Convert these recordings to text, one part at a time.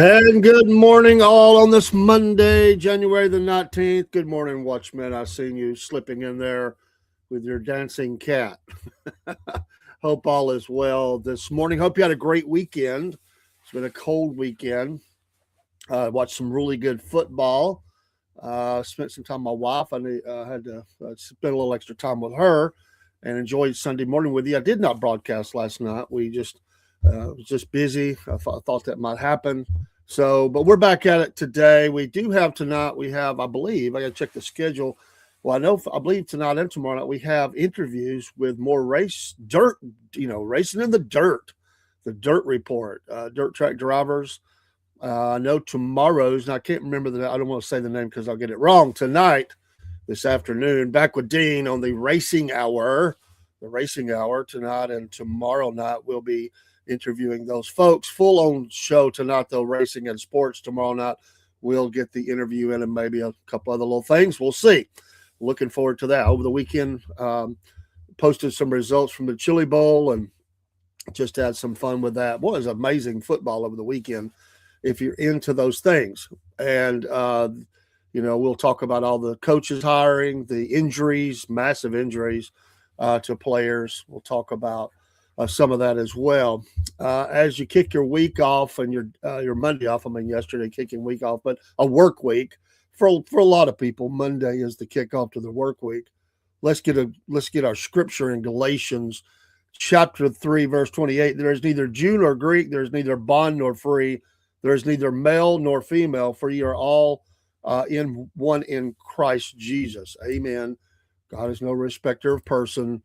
And good morning, all, on this Monday, January the 19th. Good morning, Watchmen. I've seen you slipping in there with your dancing cat. Hope all is well this morning. Hope you had a great weekend. It's been a cold weekend. Watched some really good football. Spent some time with my wife. I had to spend a little extra time with her and enjoyed Sunday morning with you. I did not broadcast last night. We just was just busy. I thought that might happen. So, but we're back at it today. We do have tonight. We have, I believe, I got to check the schedule. Well, I believe tonight and tomorrow night we have interviews with more racing in the dirt report, dirt track drivers. I know tomorrow's, and I can't remember I don't want to say the name because I'll get it wrong. Tonight, this afternoon, back with Dean on the racing hour. The racing hour tonight and tomorrow night we'll be interviewing those folks. Full on show tonight, though, racing and sports. Tomorrow night we'll get the interview in and maybe a couple other little things. We'll see. Looking forward to that. Over the weekend, posted some results from the Chili Bowl and just had some fun with that. Boy, it was amazing football over the weekend if you're into those things. And, we'll talk about all the coaches hiring, the injuries, massive injuries to players. We'll talk about some of that as well. As you kick your week off and your Monday off, yesterday kicking week off, but a work week for a lot of people, Monday is the kickoff to the work week. Let's get our scripture in Galatians chapter 3, verse 28. There is neither Jew nor Greek, there is neither bond nor free, there is neither male nor female, for you are all in one in Christ Jesus. Amen. God is no respecter of person,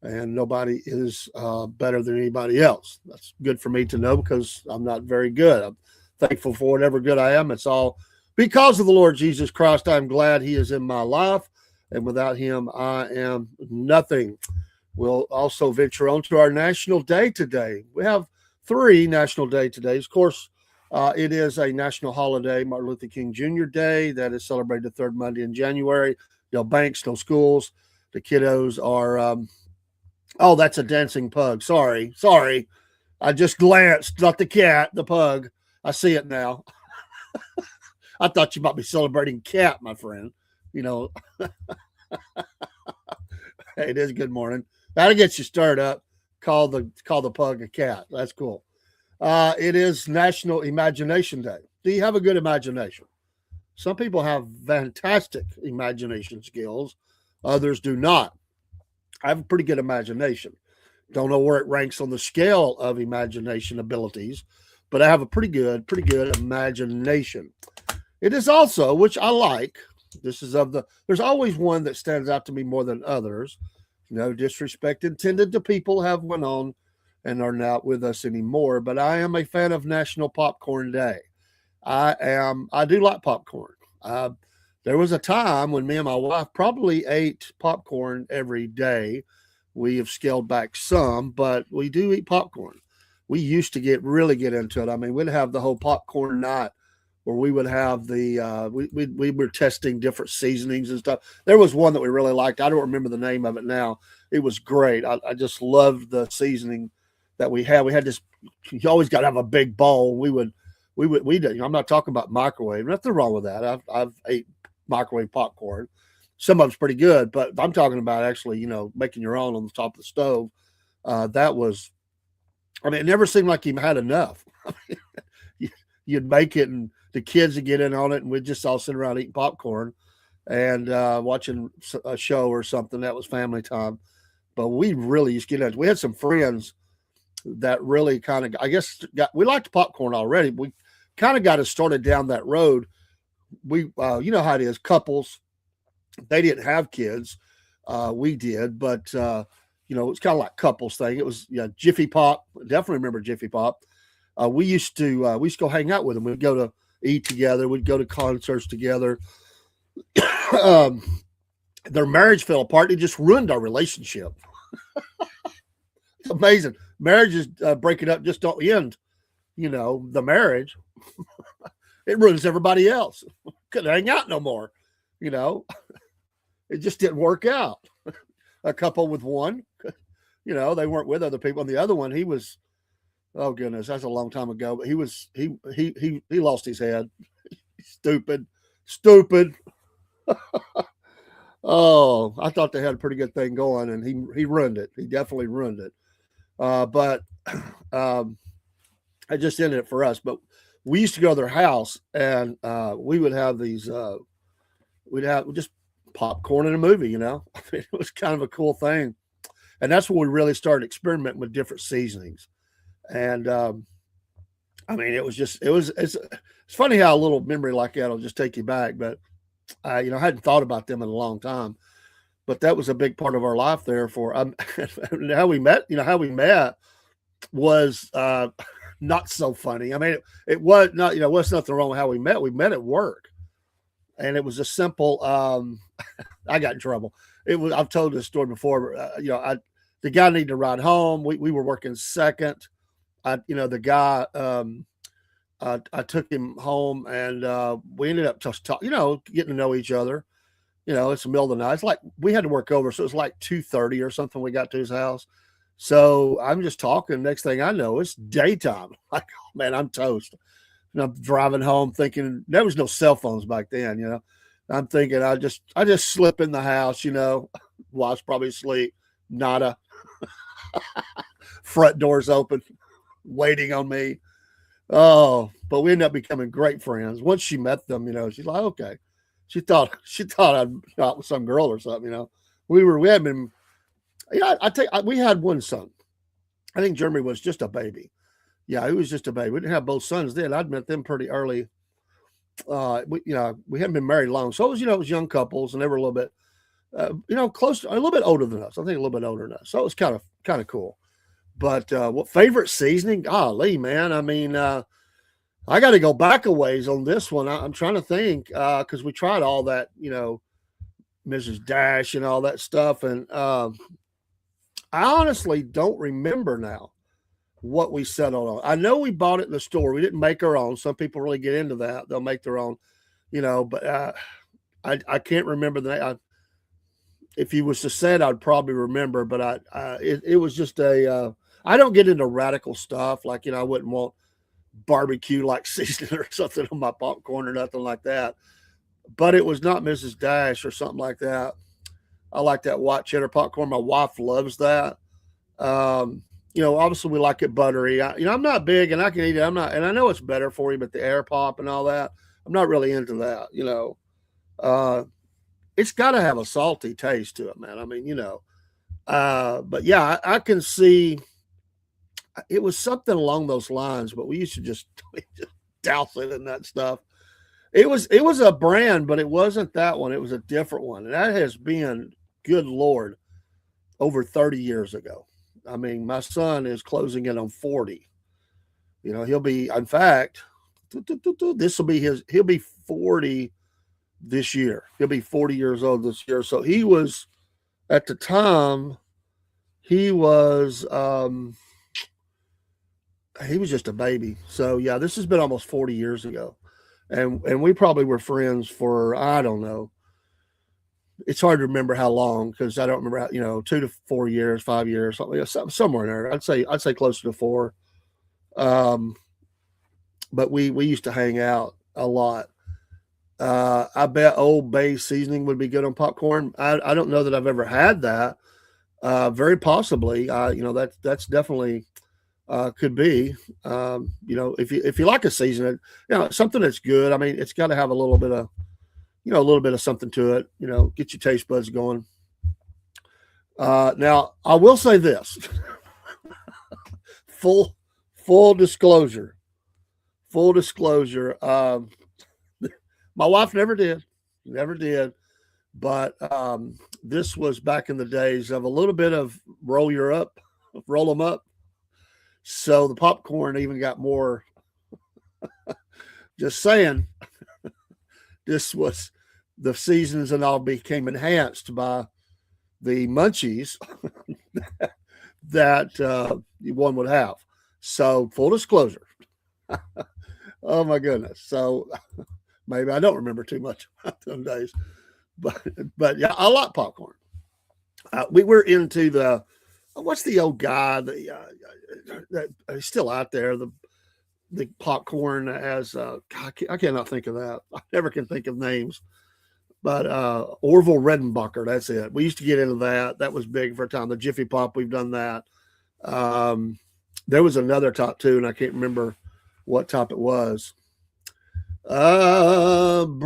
and nobody is better than anybody else. That's good for me to know because I'm not very good. I'm thankful for whatever good I am. It's all because of the Lord Jesus Christ. I'm glad he is in my life, and without him, I am nothing. We'll also venture on to our National Day today. We have 3 National Day todays. Of course, it is a national holiday, Martin Luther King Jr. Day, that is celebrated the third Monday in January. No banks, no schools. The kiddos are oh, that's a dancing pug. Sorry. I just glanced, not the cat, the pug. I see it now. I thought you might be celebrating cat, my friend. Hey, it is good morning. That'll get you stirred up. Call the pug a cat. That's cool. It is National Imagination Day. Do you have a good imagination? Some people have fantastic imagination skills. Others do not. I have a pretty good imagination. Don't know where it ranks on the scale of imagination abilities, but I have a pretty good imagination. It is also, which I like, there's always one that stands out to me more than others. No disrespect intended to people who have went on and are not with us anymore, but I am a fan of National Popcorn Day. I do like popcorn. There was a time when me and my wife probably ate popcorn every day. We have scaled back some, but we do eat popcorn. We used to really get into it. We'd have the whole popcorn night where we would have we were testing different seasonings and stuff. There was one that we really liked. I don't remember the name of it now. It was great. I just loved the seasoning that we had. We had this, you always got to have a big bowl. We did. I'm not talking about microwave. Nothing wrong with that. I've ate microwave popcorn. Some of it's pretty good, but I'm talking about actually, making your own on the top of the stove. That was, it never seemed like you had enough. You'd make it and the kids would get in on it and we'd just all sit around eating popcorn and watching a show or something. That was family time. But we really used to get into it. We had some friends that really kind of, I guess, we liked popcorn already. We kind of got us started down that road. We, you know how it is, couples, they didn't have kids. We did, but, it's kind of like couples thing. It was Jiffy Pop. Definitely remember Jiffy Pop. We used to go hang out with them. We'd go to eat together. We'd go to concerts together. Their marriage fell apart. It just ruined our relationship. It's amazing. Marriages breaking up just don't end, the marriage. It ruins everybody else. Couldn't hang out no more, It just didn't work out. A couple with one, they weren't with other people. And the other one, he was Oh goodness, that's a long time ago. But he lost his head. Stupid, stupid. Oh, I thought they had a pretty good thing going, and he ruined it. He definitely ruined it. But um, I just ended it for us. But we used to go to their house, and we would have these. We'd have just popcorn in a movie. I mean, it was kind of a cool thing, and that's when we really started experimenting with different seasonings. And I mean, it's funny how a little memory like that will just take you back. But I hadn't thought about them in a long time. But that was a big part of our life there. For how we met. How we met was not so funny. I mean, it was not. Was nothing wrong with how we met. We met at work, and it was a simple. I got in trouble. It was. I've told this story before. The guy needed to ride home. We were working second. The guy. I took him home, and we ended up just talking. Getting to know each other. It's the middle of the night. It's like we had to work over, so it was like 2:30 or something. We got to his house. So I'm just talking. Next thing I know, it's daytime. Like, oh, man, I'm toast. And I'm driving home thinking there was no cell phones back then. I'm thinking I just slip in the house. While I was probably asleep. Nada. Front doors open, waiting on me. Oh, but we ended up becoming great friends. Once she met them, she's like, okay. She thought I'd not with some girl or something. We had been. We had one son. I think Jeremy was just a baby. Yeah, he was just a baby. We didn't have both sons then. I'd met them pretty early. We hadn't been married long, so it was young couples, and they were a little bit, close, a little bit older than us. I think a little bit older than us. So it was kind of cool. But what favorite seasoning? Golly, man. I mean, I got to go back a ways on this one. I'm trying to think because we tried all that, Mrs. Dash and all that stuff, and I honestly don't remember now what we settled on. I know we bought it in the store. We didn't make our own. Some people really get into that. They'll make their own, but I can't remember the name. If you was to say it, I'd probably remember, but it was just I don't get into radical stuff. Like, I wouldn't want barbecue like seasoning or something on my popcorn or nothing like that. But it was not Mrs. Dash or something like that. I like that white cheddar popcorn. My wife loves that. Obviously we like it buttery. I'm not big, and I can eat it. And I know it's better for you, but the air pop and all that, I'm not really into that. It's got to have a salty taste to it, man. I mean, but yeah, I can see it was something along those lines, but we used to just douse it in that stuff. It was a brand, but it wasn't that one. It was a different one. And that has been, good Lord, over 30 years ago. I mean, my son is closing in on 40. He'll be, in fact, he'll be 40 this year. He'll be 40 years old this year. So he was, at the time, he was just a baby. So yeah, this has been almost 40 years ago. And we probably were friends for, I don't know. It's hard to remember how long, because I don't remember how, 2 to 4 years, 5 years, somewhere in there. I'd say closer to 4. But we used to hang out a lot. I bet Old Bay seasoning would be good on popcorn. I don't know that I've ever had that. Very possibly. That's definitely could be. If you like a seasoning, something that's good. I mean, it's got to have a little bit of something to it. Get your taste buds going. Now I will say this: full disclosure. My wife never did, but this was back in the days of a little bit of roll them up. So the popcorn even got more. Just saying, this was the seasons and all became enhanced by the munchies that one would have. So full disclosure. Oh my goodness. So maybe I don't remember too much about those days, but yeah, I like popcorn. We were into the what's the old guy that he's still out there? The popcorn as I cannot think of that. I never can think of names. But Orville Redenbacher, that's it. We used to get into that. That was big for a time. The Jiffy Pop, we've done that. There was another top too, and I can't remember what top it was. Old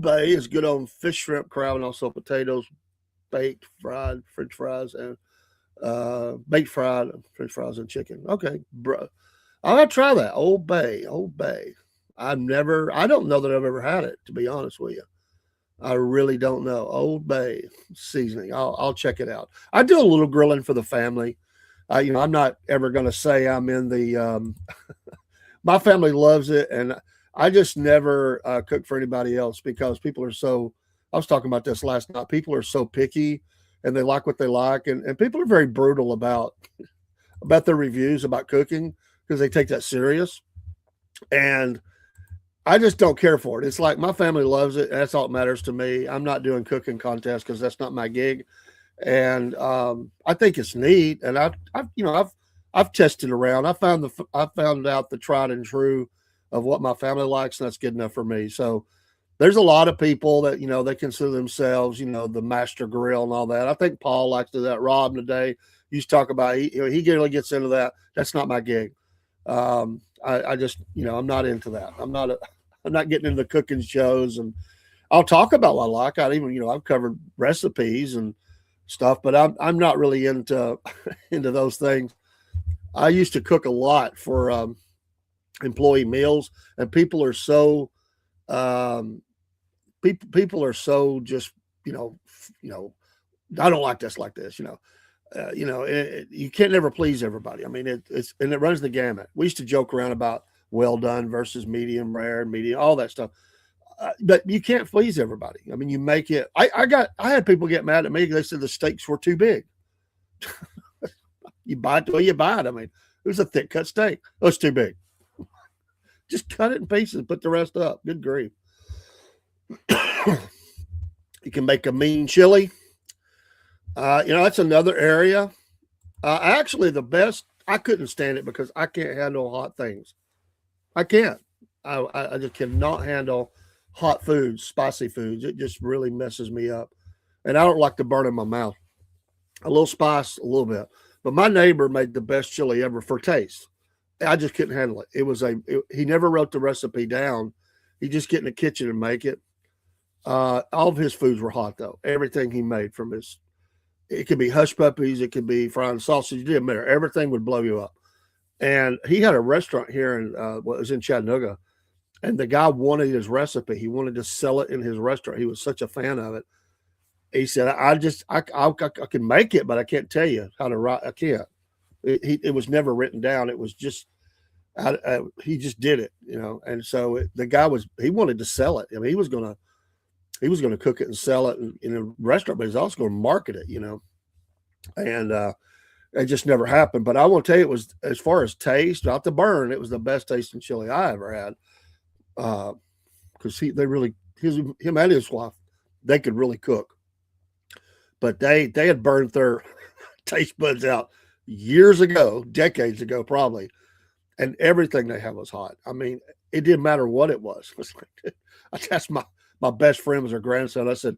Bay is good on fish, shrimp, crab, and also potatoes, baked, fried, French fries, and baked fried, French fries, and chicken. Okay, bro. I'll have to try that. Old Bay. I don't know that I've ever had it, to be honest with you. I really don't know. Old Bay seasoning. I'll check it out. I do a little grilling for the family. I'm not ever going to say I'm in the. My family loves it, and I just never cook for anybody else because people are so. I was talking about this last night. People are so picky, and they like what they like, and people are very brutal about their reviews about cooking because they take that serious, and I just don't care for it. It's like my family loves it. And that's all that matters to me. I'm not doing cooking contests because that's not my gig. And I think it's neat. And I've tested around. I found out the tried and true of what my family likes, and that's good enough for me. So there's a lot of people that they consider themselves the master grill and all that. I think Paul likes to do that. Rob today used to talk about he really gets into that. That's not my gig. I just, I'm not into that. I'm not getting into cooking shows, and I'll talk about what I like. I've covered recipes and stuff, but I'm not really into those things. I used to cook a lot for employee meals, and people are so people are so just I don't like this like this. You can't never please everybody. I mean, it runs the gamut. We used to joke around about well done versus medium rare, medium, all that stuff. But you can't please everybody. I mean, you make it. I had people get mad at me. They said the steaks were too big. You buy it the way you buy it. I mean, it was a thick cut steak. Oh, it's too big. Just cut it in pieces, put the rest up. Good grief. You can make a mean chili. That's another area. Actually, the best, I couldn't stand it because I can't handle hot things. I can't. I just cannot handle hot foods, spicy foods. It just really messes me up. And I don't like to burn in my mouth. A little spice, a little bit. But my neighbor made the best chili ever for taste. I just couldn't handle it. He never wrote the recipe down. He just get in the kitchen and make it. All of his foods were hot though. Everything he made from it could be hush puppies, it could be frying sausage. It didn't matter. Everything would blow you up. And he had a restaurant here in it was in Chattanooga, and the guy wanted his recipe. He wanted to sell it in his restaurant. He was such a fan of it. He said, I can make it, but I can't tell you how to write. I can't. It was never written down. It was just he just did it, And so the guy he wanted to sell it. I mean, he was going to cook it and sell it in a restaurant, but he's also going to market it, And it just never happened. But I want to tell you, it was, as far as taste, not the burn, it was the best tasting chili I ever had. Because him and his wife, they could really cook. But they had burned their taste buds out years ago, decades ago, probably. And everything they had was hot. I mean, it didn't matter what it was. It was like, I asked my best friend was her grandson. I said,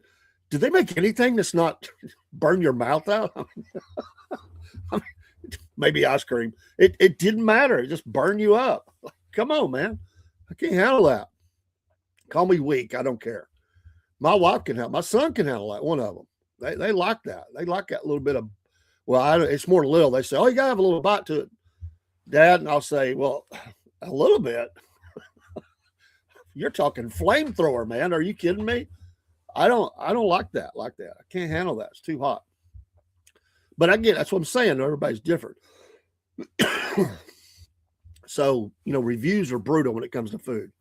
"Do they make anything that's not burn your mouth out?" I mean, maybe ice cream. It didn't matter. It just burned you up. Like, come on, man. I can't handle that. Call me weak. I don't care. My wife can handle. My son can handle that. One of them. They like that. They like that little bit of. Well, it's more little. They say, "Oh, you gotta have a little bite to it, Dad." And I'll say, "Well, a little bit." You're talking flamethrower, man. Are you kidding me? I don't like that. I can't handle that. It's too hot. But I get that's what I'm saying. Everybody's different. So, reviews are brutal when it comes to food.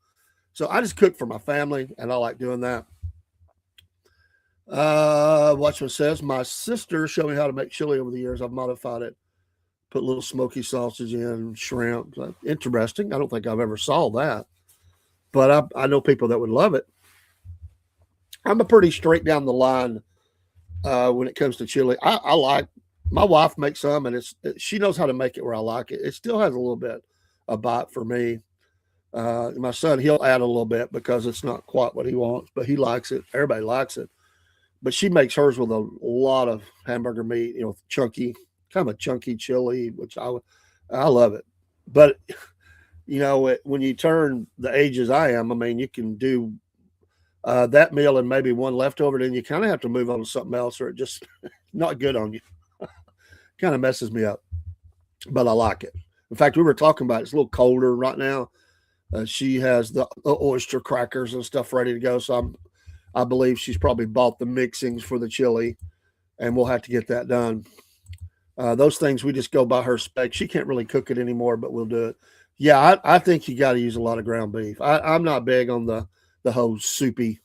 So I just cook for my family, and I like doing that. Watchman says, my sister showed me how to make chili over the years. I've modified it. Put a little smoky sausage in, shrimp. Interesting. I don't think I've ever saw that. But I know people that would love it. I'm a pretty straight down the line when it comes to chili. I like My wife makes some, and she knows how to make it where I like it. It still has a little bit of bite for me. My son, he'll add a little bit because it's not quite what he wants, but he likes it. Everybody likes it. But she makes hers with a lot of hamburger meat, chunky, kind of a chunky chili, which I love it. But when you turn the ages I am, I mean, you can do that meal and maybe one leftover, then you kind of have to move on to something else, or it just not good on you. Kind of messes me up, but I like it. In fact, we were talking about it's a little colder right now. She has the oyster crackers and stuff ready to go, so I believe she's probably bought the mixings for the chili, and we'll have to get that done. Those things we just go by her spec. She can't really cook it anymore, but we'll do it. Yeah, I think you got to use a lot of ground beef. I'm not big on the whole soupy,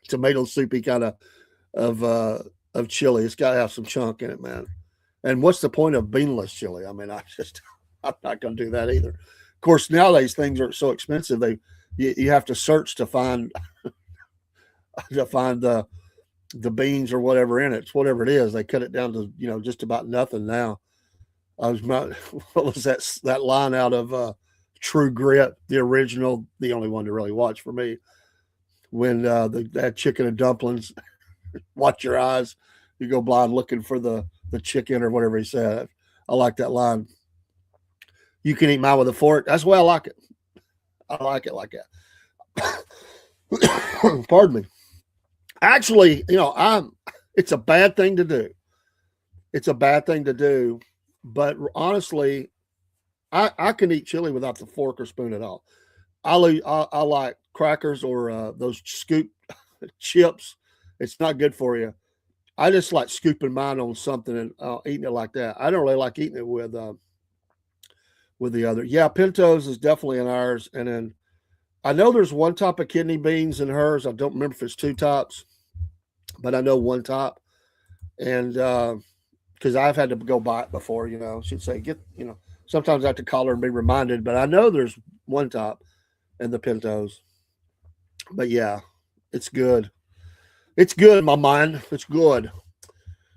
tomato soupy kind of chili. It's got to have some chunk in it, man. And what's the point of beanless chili? I mean, I'm not going to do that either. Of course, nowadays things are so expensive. You have to search to find the beans or whatever in it. It's whatever it is. They cut it down to just about nothing now. What was that line out of True Grit, the original, the only one to really watch for me, when that chicken and dumplings. Watch your eyes. You go blind looking for the chicken or whatever he said. I like that line. You can eat mine with a fork. That's the way I like it. I like it like that. Pardon me. Actually, it's a bad thing to do. It's a bad thing to do. But honestly, I can eat chili without the fork or spoon at all. I like crackers or those scoop chips. It's not good for you. I just like scooping mine on something and eating it like that. I don't really like eating it with the other. Yeah, pintos is definitely in ours. And then I know there's one type of kidney beans in hers. I don't remember if it's two types, but I know one type. And because I've had to go buy it before, she'd say, sometimes I have to call her and be reminded, but I know there's one type in the pintos. But yeah, it's good. It's good in my mind. It's good.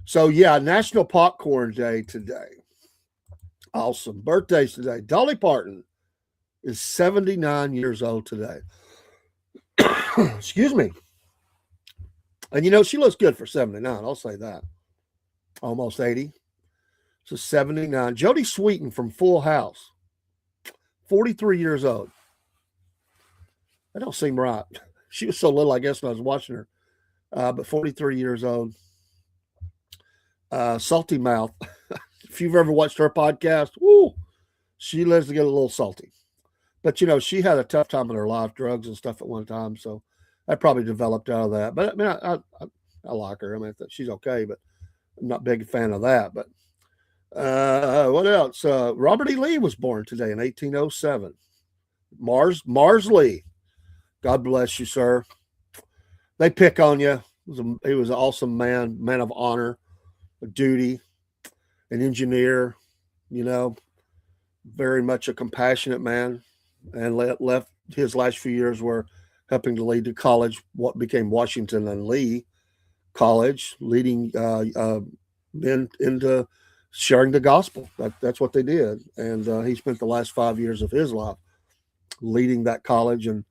So yeah, National Popcorn Day today. Awesome. Birthdays today. Dolly Parton is 79 years old today. Excuse me. And she looks good for 79. I'll say that. Almost 80. So 79. Jodie Sweetin from Full House. 43 years old. That don't seem right. She was so little, I guess, when I was watching her. But 43 years old. Salty Mouth. If you've ever watched her podcast, woo, she lives to get a little salty. But, she had a tough time in her life, drugs and stuff at one time. So that probably developed out of that. But, I mean, I like her. I mean, she's okay, but I'm not a big fan of that. But what else? Robert E. Lee was born today in 1807. Mars Lee. God bless you, sir. They pick on you. He was an awesome man of honor, a duty, an engineer, very much a compassionate man, and left his last few years were helping to lead to college, what became Washington and Lee College, leading men into sharing the gospel. That's what they did. And he spent the last 5 years of his life leading that college and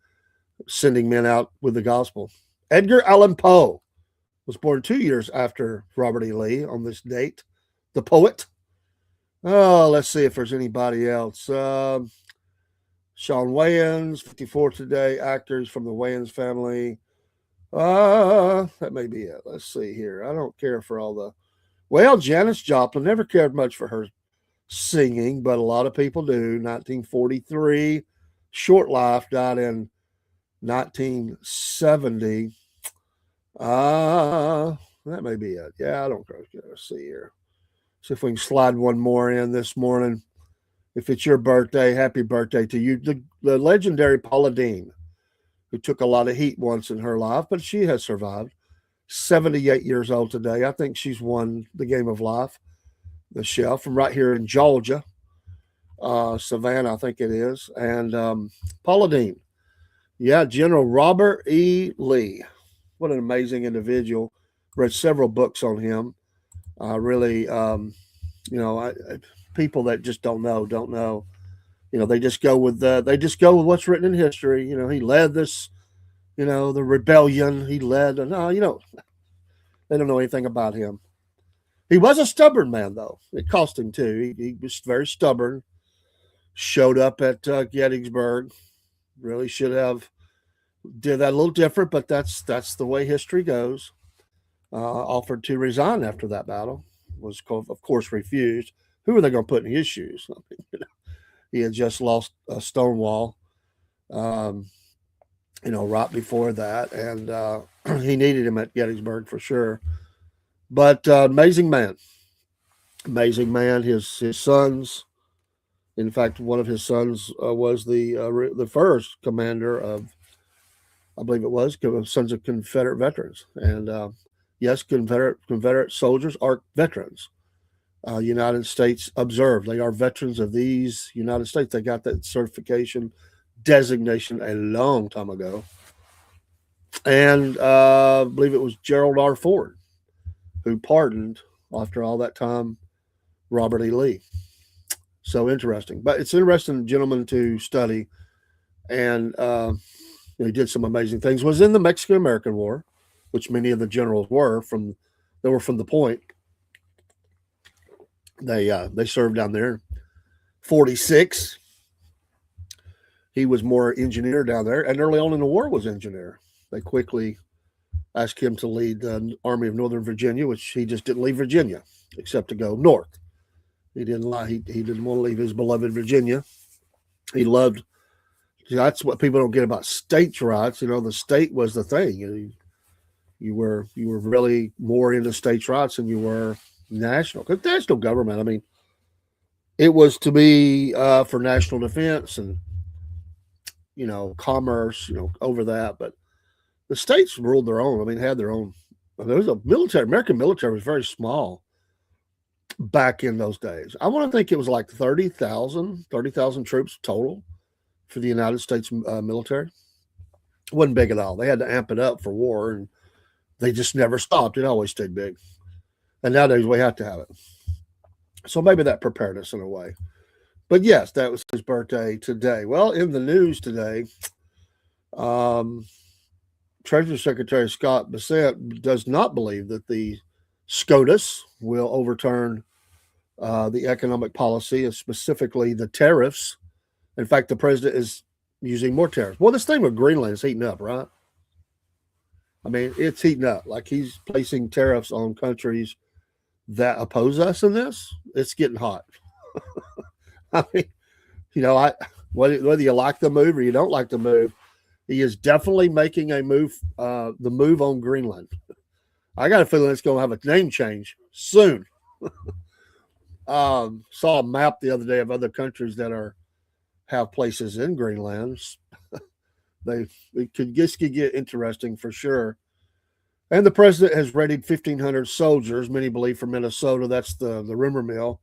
sending men out with the gospel. Edgar Allan Poe was born 2 years after Robert E. Lee on this date. The poet. Oh, let's see if there's anybody else. Shawn Wayans, 54 today. Actors from the Wayans family. That may be it. Let's see here. I don't care for all the... Well, Janis Joplin, never cared much for her singing, but a lot of people do. 1943. Short life, died in 1970. That may be it. Yeah, I don't care. Let's see here. See if we can slide one more in this morning. If it's your birthday, happy birthday to you. The legendary Paula Deen, who took a lot of heat once in her life, but she has survived. 78 years old today. I think she's won the game of life. Michelle from right here in Georgia. Savannah, I think it is. And Paula Deen. Yeah, General Robert E. Lee. What an amazing individual. Read several books on him. Really, people that just don't know. They just go with what's written in history. He led this, the rebellion. He led. No, they don't know anything about him. He was a stubborn man, though. It cost him too. He was very stubborn. Showed up at Gettysburg. Really should have did that a little different, but that's the way history goes. Offered to resign after that battle, was of course refused. Who are they going to put in his shoes? I mean, he had just lost Stonewall, right before that, and he needed him at Gettysburg for sure. But amazing man. His sons, in fact, one of his sons was the first commander of, I believe it was, Sons of Confederate Veterans, and yes, Confederate soldiers are veterans. United States observed. They are veterans of these United States. They got that certification designation a long time ago. And I believe it was Gerald R. Ford who pardoned, after all that time, Robert E. Lee. So interesting. But it's interesting, gentlemen, to study. And he did some amazing things. Was in the Mexican-American War, which many of the generals were from. They were from the Point. They served down there. 46. He was more engineer down there, and early on in the war was engineer. They quickly asked him to lead the Army of Northern Virginia, which he just didn't leave Virginia, except to go north. He didn't lie. He didn't want to leave his beloved Virginia. He loved. That's what people don't get about states' rights. The state was the thing. You were really more into states' rights than you were national. Because national government, I mean, it was to be for national defense and commerce, over that. But the states ruled their own. I mean, had their own. There was a military. American military was very small back in those days. I want to think it was like 30,000 troops total for the United States military. It wasn't big at all. They had to amp it up for war, and they just never stopped. It always stayed big. And nowadays we have to have it. So maybe that prepared us in a way. But yes, that was his birthday today. Well, in the news today, Treasury Secretary Scott Bessent does not believe that the SCOTUS will overturn the economic policy, specifically the tariffs. In fact, the president is using more tariffs. Well, this thing with Greenland is heating up, right? I mean, it's heating up. Like he's placing tariffs on countries that oppose us in this. It's getting hot. I mean, whether you like the move or you don't like the move, he is definitely making a move, the move on Greenland. I got a feeling it's going to have a name change soon. Saw a map the other day of other countries that have places in Greenland. It could get interesting for sure. And the president has readied 1,500 soldiers, many believe from Minnesota. That's the rumor mill.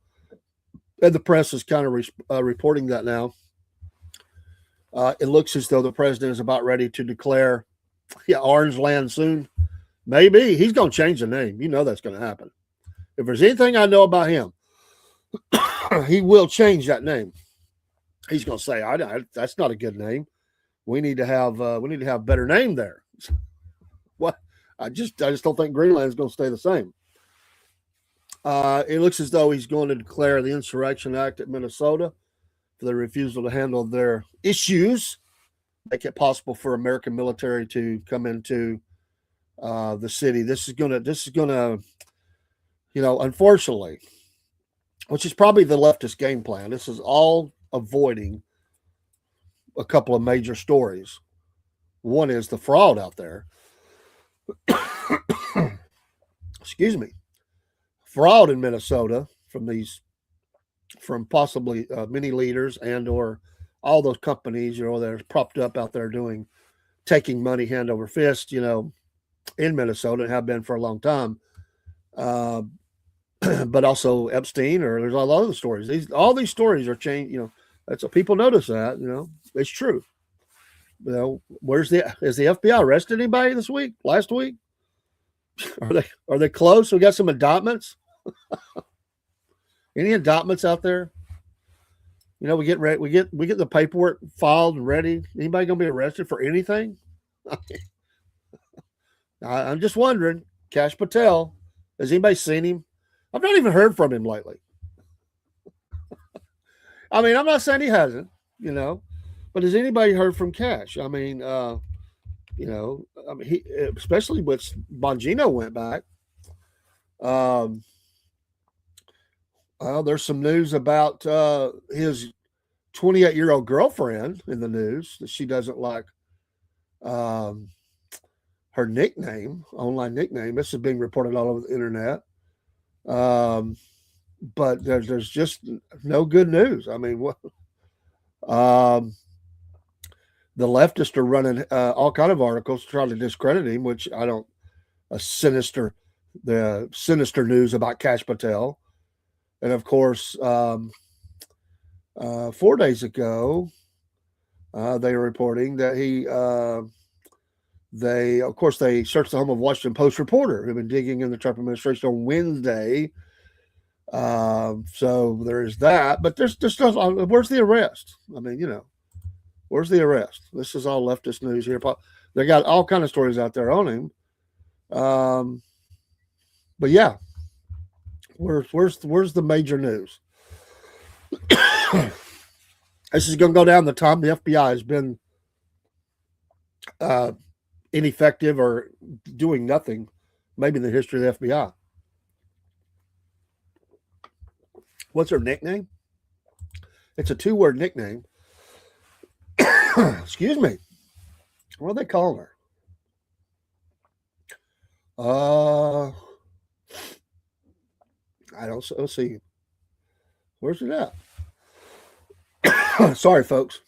And the press is kind of reporting that now. It looks as though the president is about ready to declare Orange Land soon. Maybe. He's going to change the name. You know that's going to happen. If there's anything I know about him, he will change that name. He's going to say, that's not a good name. We need to have a better name there. What? I just don't think Greenland is going to stay the same. It looks as though he's going to declare the Insurrection Act at Minnesota for the refusal to handle their issues, make it possible for American military to come into the city. This is going to, unfortunately, which is probably the leftist game plan. This is all avoiding a couple of major stories. One is the fraud out there. Excuse me. Fraud in Minnesota from possibly many leaders and or all those companies, that are propped up out there taking money hand over fist, in Minnesota and have been for a long time. But also Epstein, or there's a lot of stories. All these stories are changed. That's what people notice that. It's true. Has the FBI arrested anybody last week? Are they close? We got some indictments. Any indictments out there? We get ready. We get the paperwork filed and ready. Anybody gonna be arrested for anything? I'm just wondering. Cash Patel, has anybody seen him? I've not even heard from him lately. I mean, I'm not saying he hasn't, but has anybody heard from Cash? I mean, he, especially when Bongino went back. Um, there's some news about his 28-year-old girlfriend in the news that she doesn't like um, her nickname, online nickname. This is being reported all over the internet. Um, but there's just no good news. I mean, what? Um, the leftists are running all kind of articles trying to discredit him, which I don't. A sinister, the sinister news about Cash Patel, and of course, 4 days ago, they were reporting that they searched the home of Washington Post reporter who'd been digging in the Trump administration on Wednesday. So there is that, but there's stuff. Where's the arrest? I mean, where's the arrest? This is all leftist news here. They got all kind of stories out there on him. But yeah, where's the major news? This is going to go down the time the FBI has been ineffective or doing nothing, maybe in the history of the FBI. What's her nickname? It's a 2-word nickname. Excuse me. What are they calling her? I don't see. Where's it at? Sorry, folks.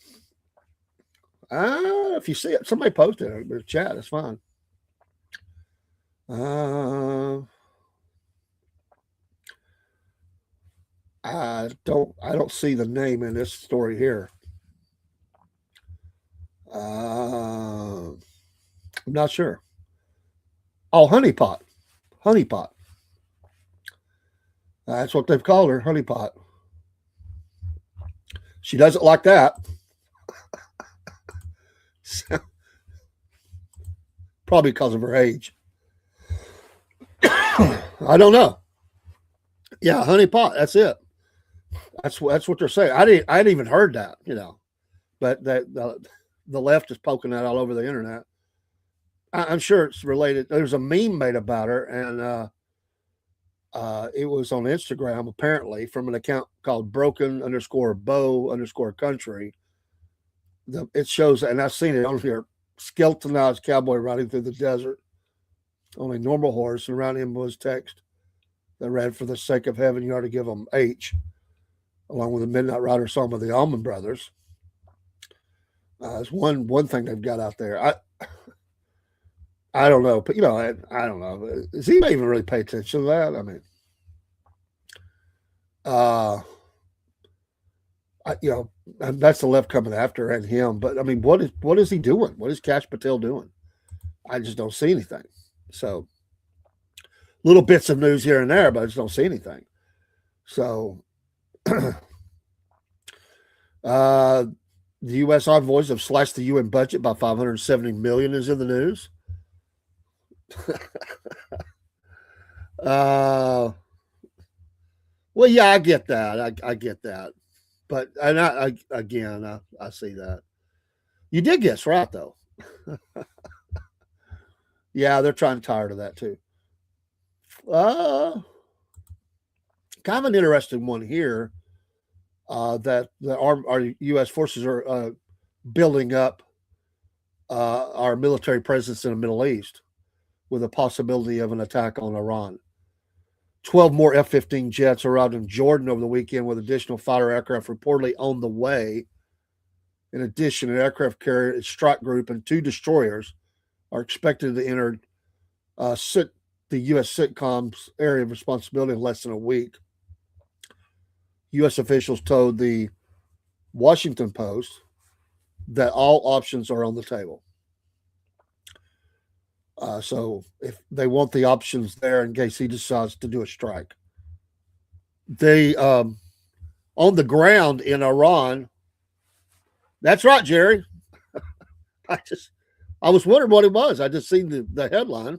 If you see it, somebody post it in the chat. It's fine. I don't see the name in this story here. I'm not sure. Oh, honeypot. That's what they've called her, honeypot. She doesn't like that. Probably because of her age. I don't know. Yeah, honeypot. That's it. That's what they're saying. I didn't even heard that, but the left is poking that all over the internet. I'm sure it's related. There's a meme made about her, and it was on Instagram apparently from an account called broken_bow_country. It shows, and I've seen it on here. Skeletonized cowboy riding through the desert on a normal horse, and around him was text that read, "For the sake of heaven, you ought to give them H," along with the Midnight Rider song by the Allman Brothers. It's one thing they've got out there. I don't know, but I don't know. Does anybody even really pay attention to that? I mean, that's the left coming after and him. But I mean, what is he doing? What is Cash Patel doing? I just don't see anything. So, little bits of news here and there, but I just don't see anything. So, the U.S. envoys have slashed the UN budget by $570 million is in the news. Well, yeah, I get that. I get that, but I see that. You did guess right though. Yeah, they're trying tired of that too. Kind of an interesting one here. That our U.S. forces are building up our military presence in the Middle East with a possibility of an attack on Iran. 12 more F-15 jets arrived in Jordan over the weekend with additional fighter aircraft reportedly on the way. In addition, an aircraft carrier, its strike group, and 2 destroyers are expected to enter the U.S. CENTCOM's area of responsibility in less than a week. U.S. officials told the Washington Post that all options are on the table. So if they want the options there in case he decides to do a strike. They on the ground in Iran. That's right, Jerry. I was wondering what it was. I just seen the headline.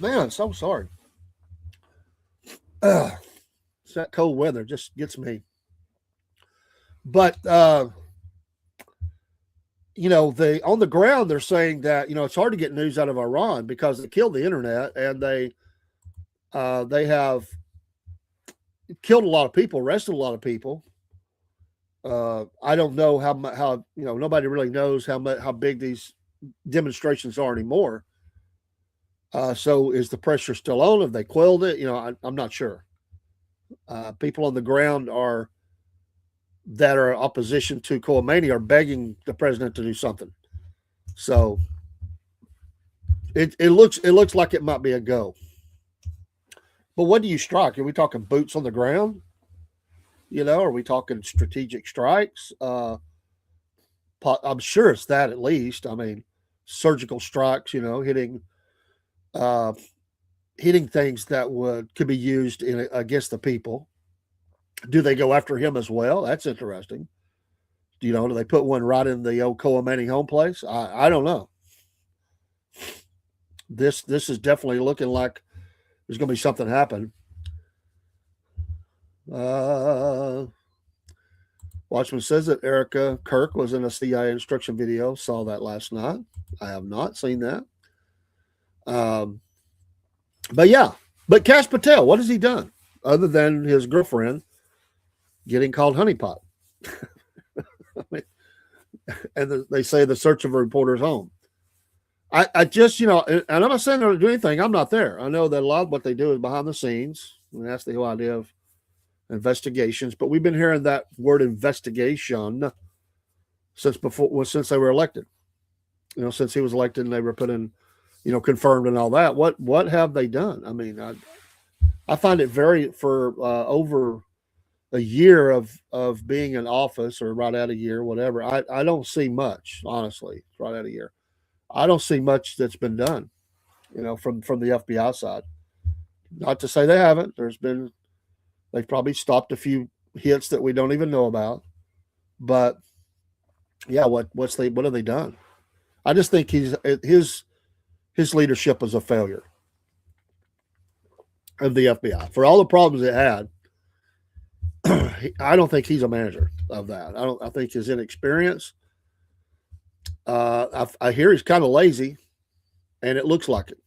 Man, I'm so sorry. It's that cold weather just gets me. But they on the ground they're saying that it's hard to get news out of Iran because they killed the internet and they have killed a lot of people, arrested a lot of people. I don't know how nobody really knows how big these demonstrations are anymore. So is the pressure still on? Have they quelled it? I'm not sure. People on the ground that are opposition to Khomeini are begging the president to do something. So it looks like it might be a go. But what do you strike? Are we talking boots on the ground? Are we talking strategic strikes? I'm sure it's that at least. I mean, surgical strikes. Hitting things that could be used against the people. Do they go after him as well? That's interesting. Do they put one right in the old Khomeini home place? I don't know. This is definitely looking like there's going to be something happen. Watchman says that Erica Kirk was in a CIA instruction video. Saw that last night. I have not seen that. But Kash Patel, what has he done other than his girlfriend getting called honeypot? And they say the search of a reporter's home. I just, and I'm not saying they're doing anything. I'm not there. I know that a lot of what they do is behind the scenes. And that's the whole idea of investigations. But we've been hearing that word investigation since they were elected. Since he was elected and they were put in, confirmed and all that. What have they done? I mean, I find it for over a year of being in office or right out a year, whatever. I don't see much, honestly, right out a year. I don't see much that's been done, from the FBI side. Not to say they haven't. They've probably stopped a few hits that we don't even know about. But yeah, what have they done? I just think his leadership was a failure of the FBI for all the problems it had. I don't think he's a manager of that. I think his inexperience. I hear he's kind of lazy, and it looks like it.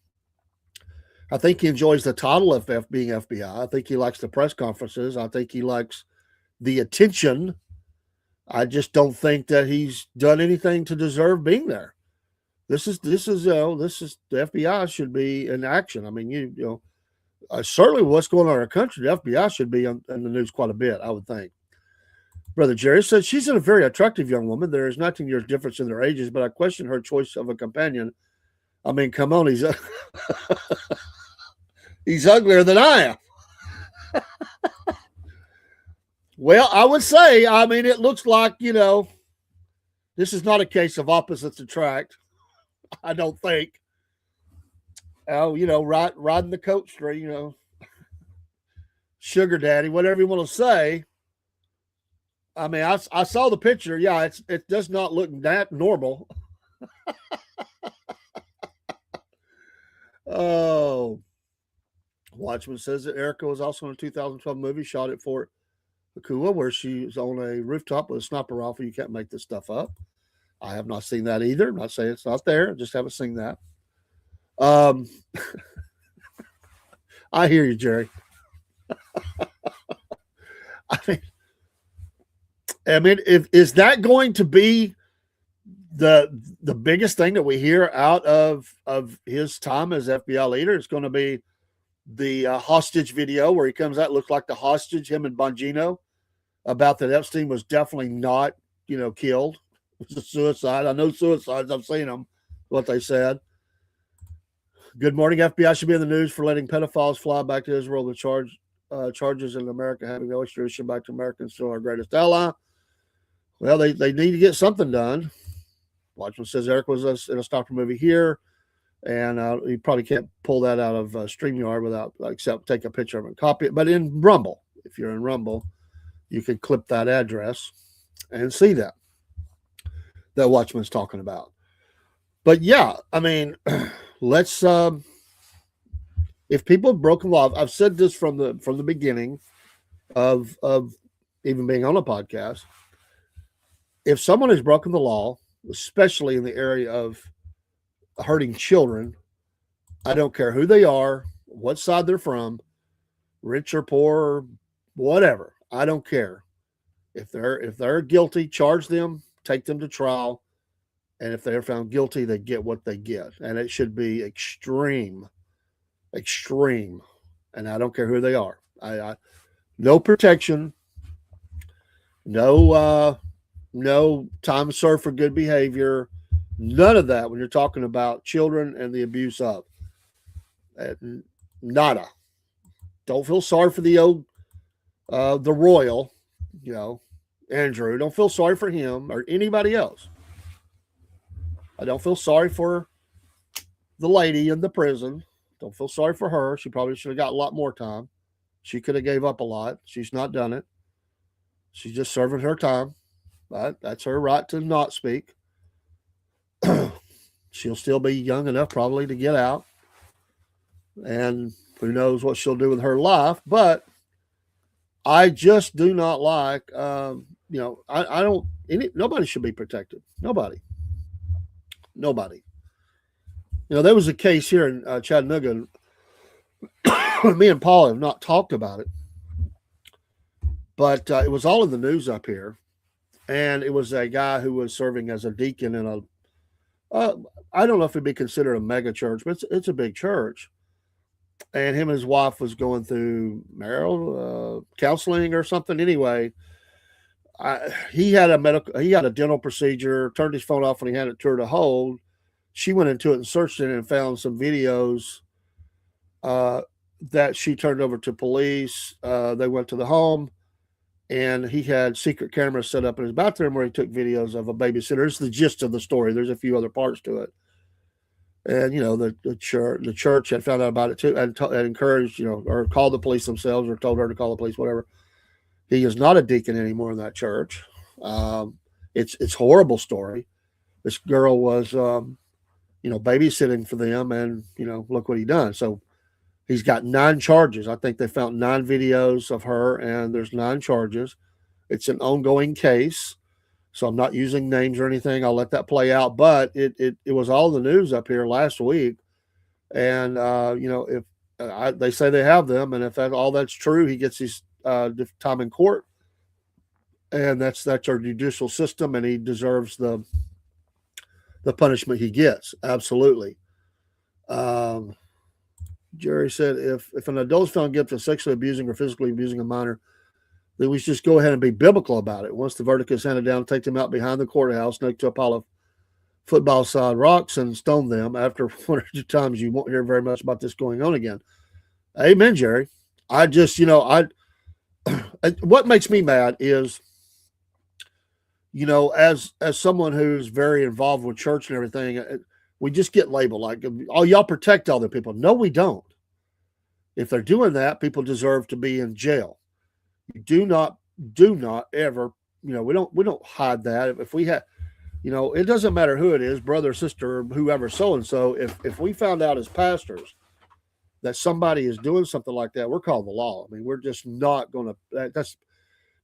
I think he enjoys the title of being FBI. I think he likes the press conferences. I think he likes the attention. I just don't think that he's done anything to deserve being there. This is the FBI should be in action. I mean, certainly what's going on in our country, the FBI should be in the news quite a bit, I would think. Brother Jerry said she's a very attractive young woman. There is 19 years difference in their ages, but I question her choice of a companion. I mean, come on, he's he's uglier than I am. Well, I would say, I mean, it looks like, this is not a case of opposites attract. I don't think. Riding the coach tree, sugar daddy, whatever you want to say. I mean, I saw the picture. Yeah, it does not look that normal. Oh, Watchman says that Erica was also in a 2012 movie shot at Fort Akua, where she was on a rooftop with a sniper rifle. You can't make this stuff up. I have not seen that either. I'm not saying it's not there. I just haven't seen that. I hear you, Jerry. I mean, is that going to be the biggest thing that we hear out of his time as FBI leader? It's going to be the hostage video where he comes out, looked like the hostage, him and Bongino, about that Epstein was definitely not, killed. It was a suicide. I know suicides. I've seen them, what they said. Good morning. FBI should be in the news for letting pedophiles fly back to Israel. The charges in America having no extradition back to America is still our greatest ally. Well, they need to get something done. Watchman says Eric was in a stopper movie here. And you probably can't pull that out of StreamYard without, except take a picture of it and copy it. But in Rumble, if you're in Rumble, you can clip that address and see that Watchman's talking about. But yeah, I mean, let's. If people have broken law, I've said this from the beginning of even being on a podcast. If someone has broken the law, especially in the area of hurting children, I don't care who they are, what side they're from, rich or poor, whatever. I don't care. If they're guilty, charge them, take them to trial, and if they're found guilty, they get what they get, and it should be extreme, and I don't care who they are. I no protection, no time served for good behavior, none of that when you're talking about children and the abuse of. Nada. Don't feel sorry for the royal, Andrew. Don't feel sorry for him or anybody else. I don't feel sorry for the lady in the prison. Don't feel sorry for her. She probably should have got a lot more time. She could have gave up a lot. She's not done it. She's just serving her time. But that's her right to not speak. She'll still be young enough probably to get out. And who knows what she'll do with her life. But I just do not like, I don't, nobody should be protected. Nobody. There was a case here in Chattanooga. Me and Paul have not talked about it, but it was all in the news up here. And it was a guy who was serving as a deacon in I don't know if it'd be considered a mega church, but it's a big church. And him and his wife was going through marital counseling or something. Anyway, he had a dental procedure, turned his phone off when he had it to her to hold. She went into it and searched it and found some videos that she turned over to police. They went to the home, and he had secret cameras set up in his bathroom where he took videos of a babysitter. It's the gist of the story. There's a few other parts to it. And, the church had found out about it too and encouraged, or called the police themselves or told her to call the police, whatever. He is not a deacon anymore in that church. It's a horrible story. This girl was, babysitting for them, and, look what he done. So he's got 9 charges. I think they found 9 videos of her, and there's 9 charges. It's an ongoing case. So I'm not using names or anything. I'll let that play out. But it was all in the news up here last week. And, if they say they have them, and if all that's true, he gets his time in court. And that's our judicial system, and he deserves the punishment he gets. Absolutely. Jerry said, if an adult is found guilty of sexually abusing or physically abusing a minor, then we should just go ahead and be biblical about it. Once the verdict is handed down, take them out behind the courthouse next to a pile of football-sized rocks and stone them. After 100 times, you won't hear very much about this going on again. Amen, Jerry. I just, what makes me mad is, as someone who's very involved with church and everything, we just get labeled like, oh, y'all protect other people. No, we don't. If they're doing that, people deserve to be in jail. You do not ever, we don't hide that. If we have, it doesn't matter who it is, brother, sister, whoever, so-and-so, if we found out as pastors that somebody is doing something like that, we're called the law. I mean, we're just not going to, that's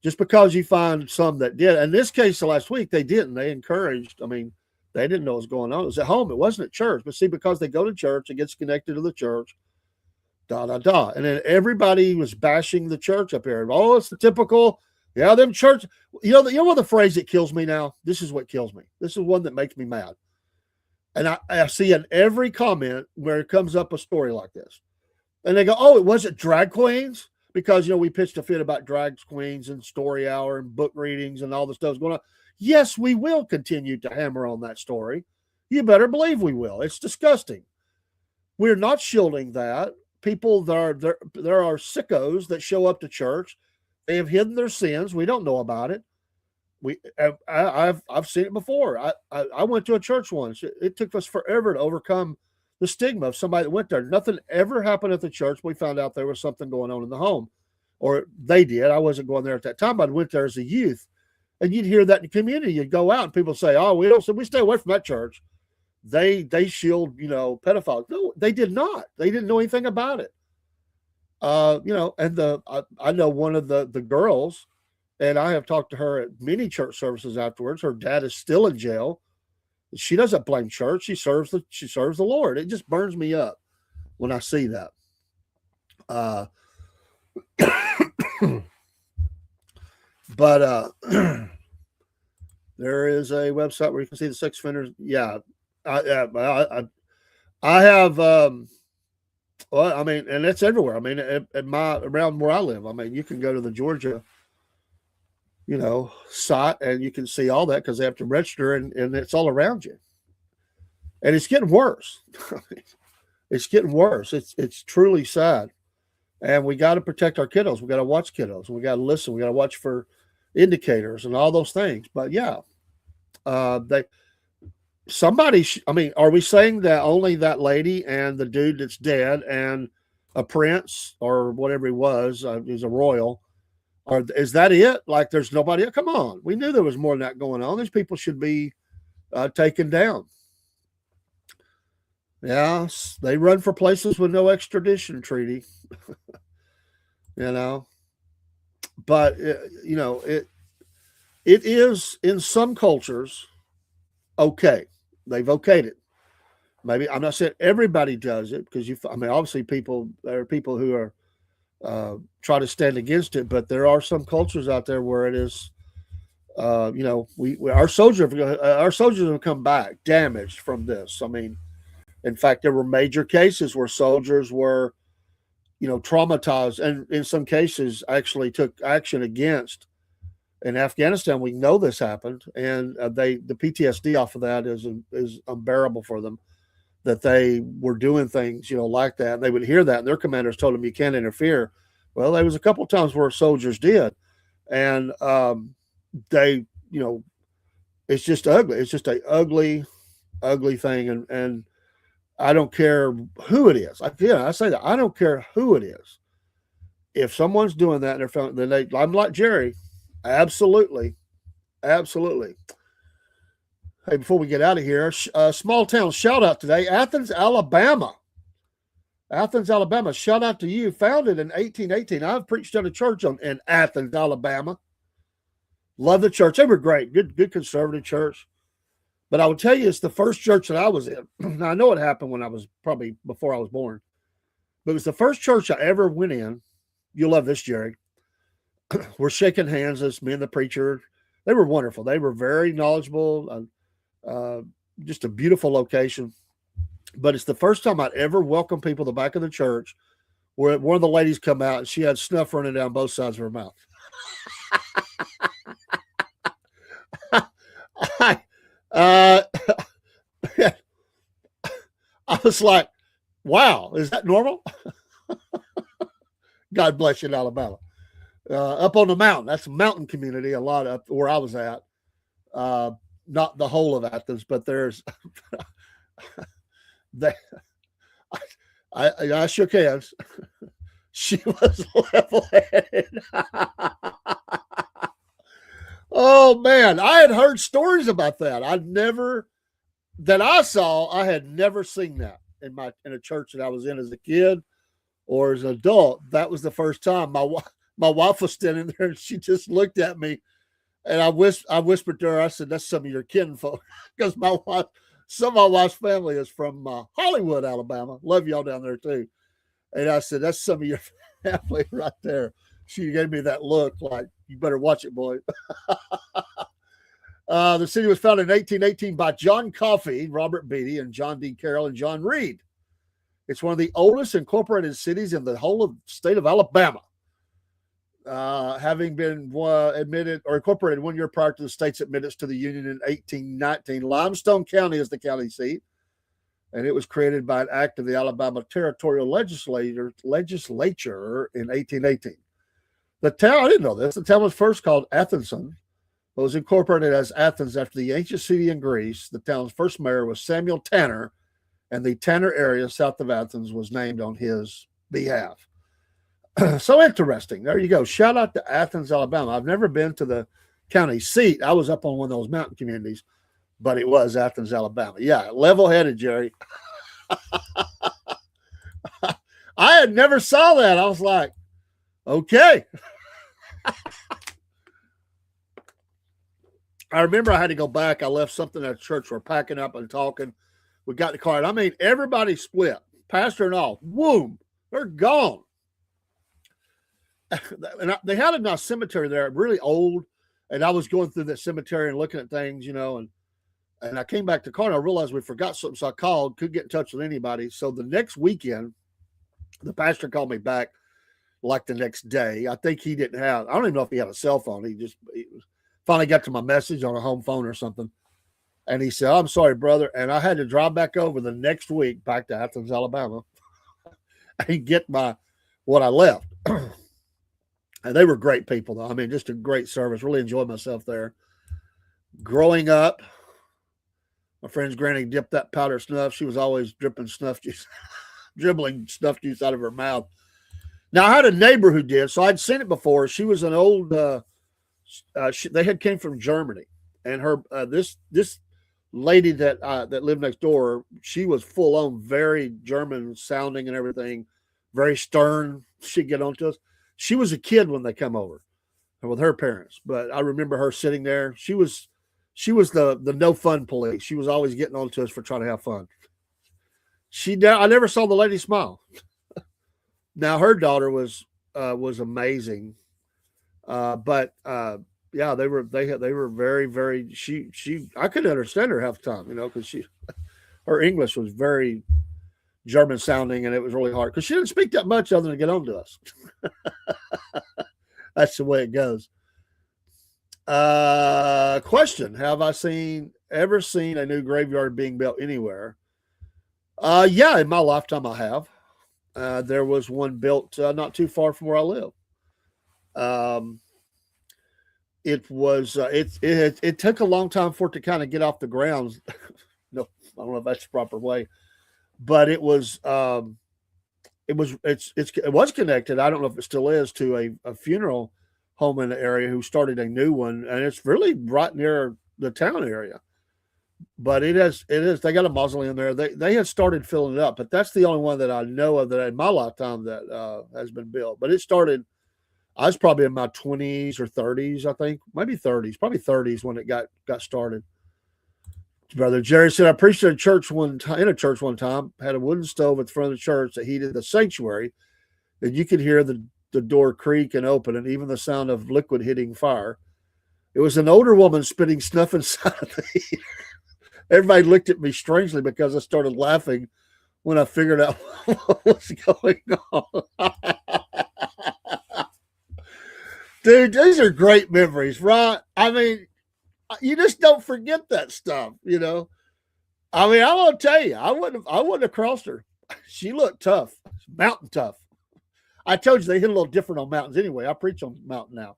just because you find some that did. In this case, last week, they didn't. They encouraged, they didn't know what was going on. It was at home. It wasn't at church. But see, because they go to church, it gets connected to the church, And then everybody was bashing the church up here. Oh, it's the typical, them church. You know what the phrase that kills me now? This is what kills me. This is one that makes me mad. And I see in every comment where it comes up a story like this. And they go, oh, it wasn't drag queens? Because, we pitched a fit about drag queens and story hour and book readings and all the stuff's going on. Yes, we will continue to hammer on that story. You better believe we will. It's disgusting. We're not shielding that. People, there are sickos that show up to church. They have hidden their sins. We don't know about it. I've seen it before. I went to a church once. It took us forever to overcome the stigma of somebody that went there. Nothing ever happened at the church. We found out there was something going on in the home, or they did. I wasn't going there at that time. I went there as a youth, and you'd hear that in the community. You'd go out and people say, "Oh, we stay away from that church. They shield, pedophiles." No, they did not. They didn't know anything about it. And I know one of the girls, and I have talked to her at many church services afterwards. Her dad is still in jail. She doesn't blame church. She serves the Lord. It just burns me up when I see that. But there is a website where you can see the sex offenders. Yeah, I have. Well, I mean, and it's everywhere. I mean, around where I live. I mean, you can go to the Georgia, site, and you can see all that because they have to register, and it's all around you. And it's getting worse. It's getting worse. It's truly sad. And we got to protect our kiddos. We got to watch kiddos. We got to listen. We got to watch for indicators and all those things. But yeah, are we saying that only that lady and the dude that's dead and a prince or whatever he was, he's a royal, or is that it? Like there's nobody? Come on. We knew there was more than that going on. These people should be taken down. Yeah, they run for places with no extradition treaty, But it is in some cultures okay. They've okayed it. Maybe I'm not saying everybody does it because obviously there are people who are try to stand against it, but there are some cultures out there where it is. Our soldiers have come back damaged from this. I mean. In fact, there were major cases where soldiers were, traumatized, and in some cases actually took action against. In Afghanistan, we know this happened, and the PTSD off of that is unbearable for them. That they were doing things, like that. And they would hear that, and their commanders told them, "You can't interfere." Well, there was a couple of times where soldiers did, and they, it's just ugly. It's just an ugly, ugly thing, and I don't care who it is. I say that I don't care who it is. If someone's doing that and I'm like Jerry, absolutely. Hey, before we get out of here, small town shout out today, Athens, Alabama. Shout out to you. Founded in 1818. I've preached at a church in Athens, Alabama. Love the church. They were great. Good conservative church. But I would tell you, it's the first church that I was in. Now, I know it happened when I was probably before I was born. But it was the first church I ever went in. You'll love this, Jerry. We're shaking hands as me and the preacher. They were wonderful. They were very knowledgeable. Just a beautiful location. But it's the first time I'd ever welcomed people to the back of the church where one of the ladies come out and she had snuff running down both sides of her mouth. I was like, wow, is that normal? God bless you in Alabama. Up on the mountain, that's a mountain community, a lot up where I was at. Not the whole of Athens, but there's I shook hands. She was level-headed. Oh man, I had heard stories about that. I had never seen that in a church that I was in as a kid or as an adult. That was the first time. My wife was standing there and she just looked at me, and I whispered to her. I said, "That's some of your kinfolk," because some of my wife's family is from Hollywood, Alabama. Love y'all down there too. And I said, "That's some of your family right there." She gave me that look like, "You better watch it, boy." The city was founded in 1818 by John Coffey, Robert Beatty, and John D. Carroll and John Reed. It's one of the oldest incorporated cities in the whole of the state of Alabama, having been admitted or incorporated 1 year prior to the state's admittance to the Union in 1819. Limestone County is the county seat, and it was created by an act of the Alabama Territorial Legislature in 1818. The town, I didn't know this, the town was first called Athenson, but was incorporated as Athens after the ancient city in Greece. The town's first mayor was Samuel Tanner and the Tanner area south of Athens was named on his behalf. So interesting. There you go. Shout out to Athens, Alabama. I've never been to the county seat. I was up on one of those mountain communities, but it was Athens, Alabama. Yeah, level-headed, Jerry. I had never saw that. I was like, okay. I remember I had to go back. I left something at church. We're packing up and talking. We got in the car. And I mean, everybody split. Pastor and all. Boom. They're gone. And they had a nice cemetery there, really old. And I was going through that cemetery and looking at things, you know, and I came back to the car and I realized we forgot something. So I called, couldn't get in touch with anybody. So the next weekend, the pastor called me back like the next day. I think he didn't have, I don't even know if he had a cell phone. He finally got to my message on a home phone or something. And he said, I'm sorry, brother. And I had to drive back over the next week back to Athens, Alabama and get what I left. And they were great people, though. I mean, just a great service. Really enjoyed myself there. Growing up, my friend's granny dipped that powder snuff. She was always dribbling snuff juice out of her mouth. Now, I had a neighbor who did, so I'd seen it before. She was an old, they had came from Germany. And her this lady that lived next door, she was full on, very German sounding and everything, very stern. She'd get on to us. She was a kid when they come over with her parents, but I remember her sitting there. She was the no fun police. She was always getting on to us for trying to have fun. I never saw the lady smile. Now her daughter was amazing, but yeah, they were very, very. I couldn't understand her half the time, you know, because her English was very German sounding, and it was really hard because she didn't speak that much other than to get on to us. That's the way it goes. Question: have I ever seen a new graveyard being built anywhere? Yeah, in my lifetime I have. There was one built not too far from where I live. It was it took a long time for it to kind of get off the ground. No, I don't know if that's the proper way, but it was connected. I don't know if it still is, to a funeral home in the area who started a new one, and it's really right near the town area. But it is they got a mausoleum there. They had started filling it up, but that's the only one that I know of that in my lifetime that has been built. But it started, I was probably in my 20s or 30s, I think, maybe 30s, probably 30s when it got started. Brother Jerry said, I preached in a church one time, had a wooden stove at the front of the church that heated the sanctuary, and you could hear the door creak and open, and even the sound of liquid hitting fire. It was an older woman spitting snuff inside of the heater. Everybody looked at me strangely because I started laughing when I figured out what was going on. Dude, these are great memories, right? I mean, you just don't forget that stuff, you know. I mean, I want to tell you, I wouldn't have crossed her. She looked tough, mountain tough. I told you they hit a little different on mountains anyway. I preach on mountain now.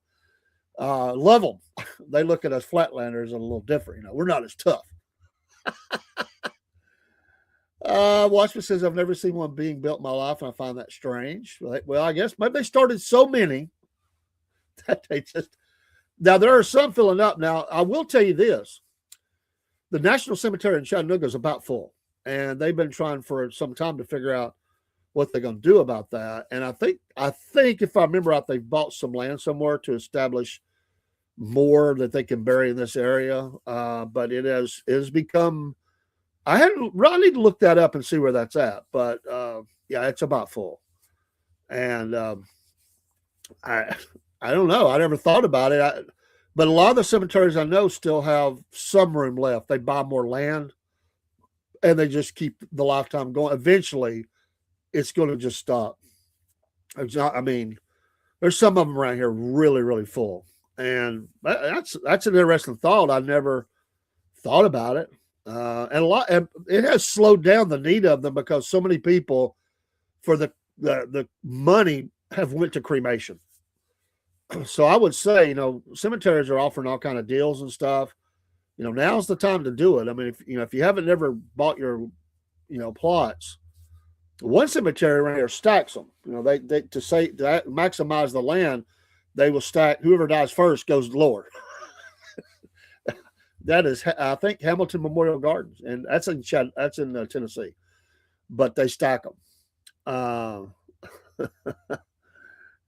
Love them. They look at us flatlanders a little different. You know, we're not as tough. Watchman says, I've never seen one being built in my life, and I find that strange. Well, I guess maybe they started so many that they just. Now, there are some filling up. Now, I will tell you this. The National Cemetery in Chattanooga is about full, and they've been trying for some time to figure out what they're going to do about that. And I think if I remember right, they've bought some land somewhere to establish more that they can bury in this area. But it has become, I need to look that up and see where that's at. But yeah, it's about full. And I don't know. I never thought about it. But a lot of the cemeteries I know still have some room left. They buy more land and they just keep the lifetime going. Eventually, it's going to just stop. There's some of them around here really, really full. And that's an interesting thought. I never thought about it. And it has slowed down the need of them because so many people for the money have went to cremation. So I would say, you know, cemeteries are offering all kind of deals and stuff. You know, now's the time to do it. I mean, if you haven't never bought your plots. One cemetery around here stacks them. They to maximize the land, they will stack. Whoever dies first goes lower. That is, I think, Hamilton Memorial Gardens, and that's in Tennessee. But they stack them.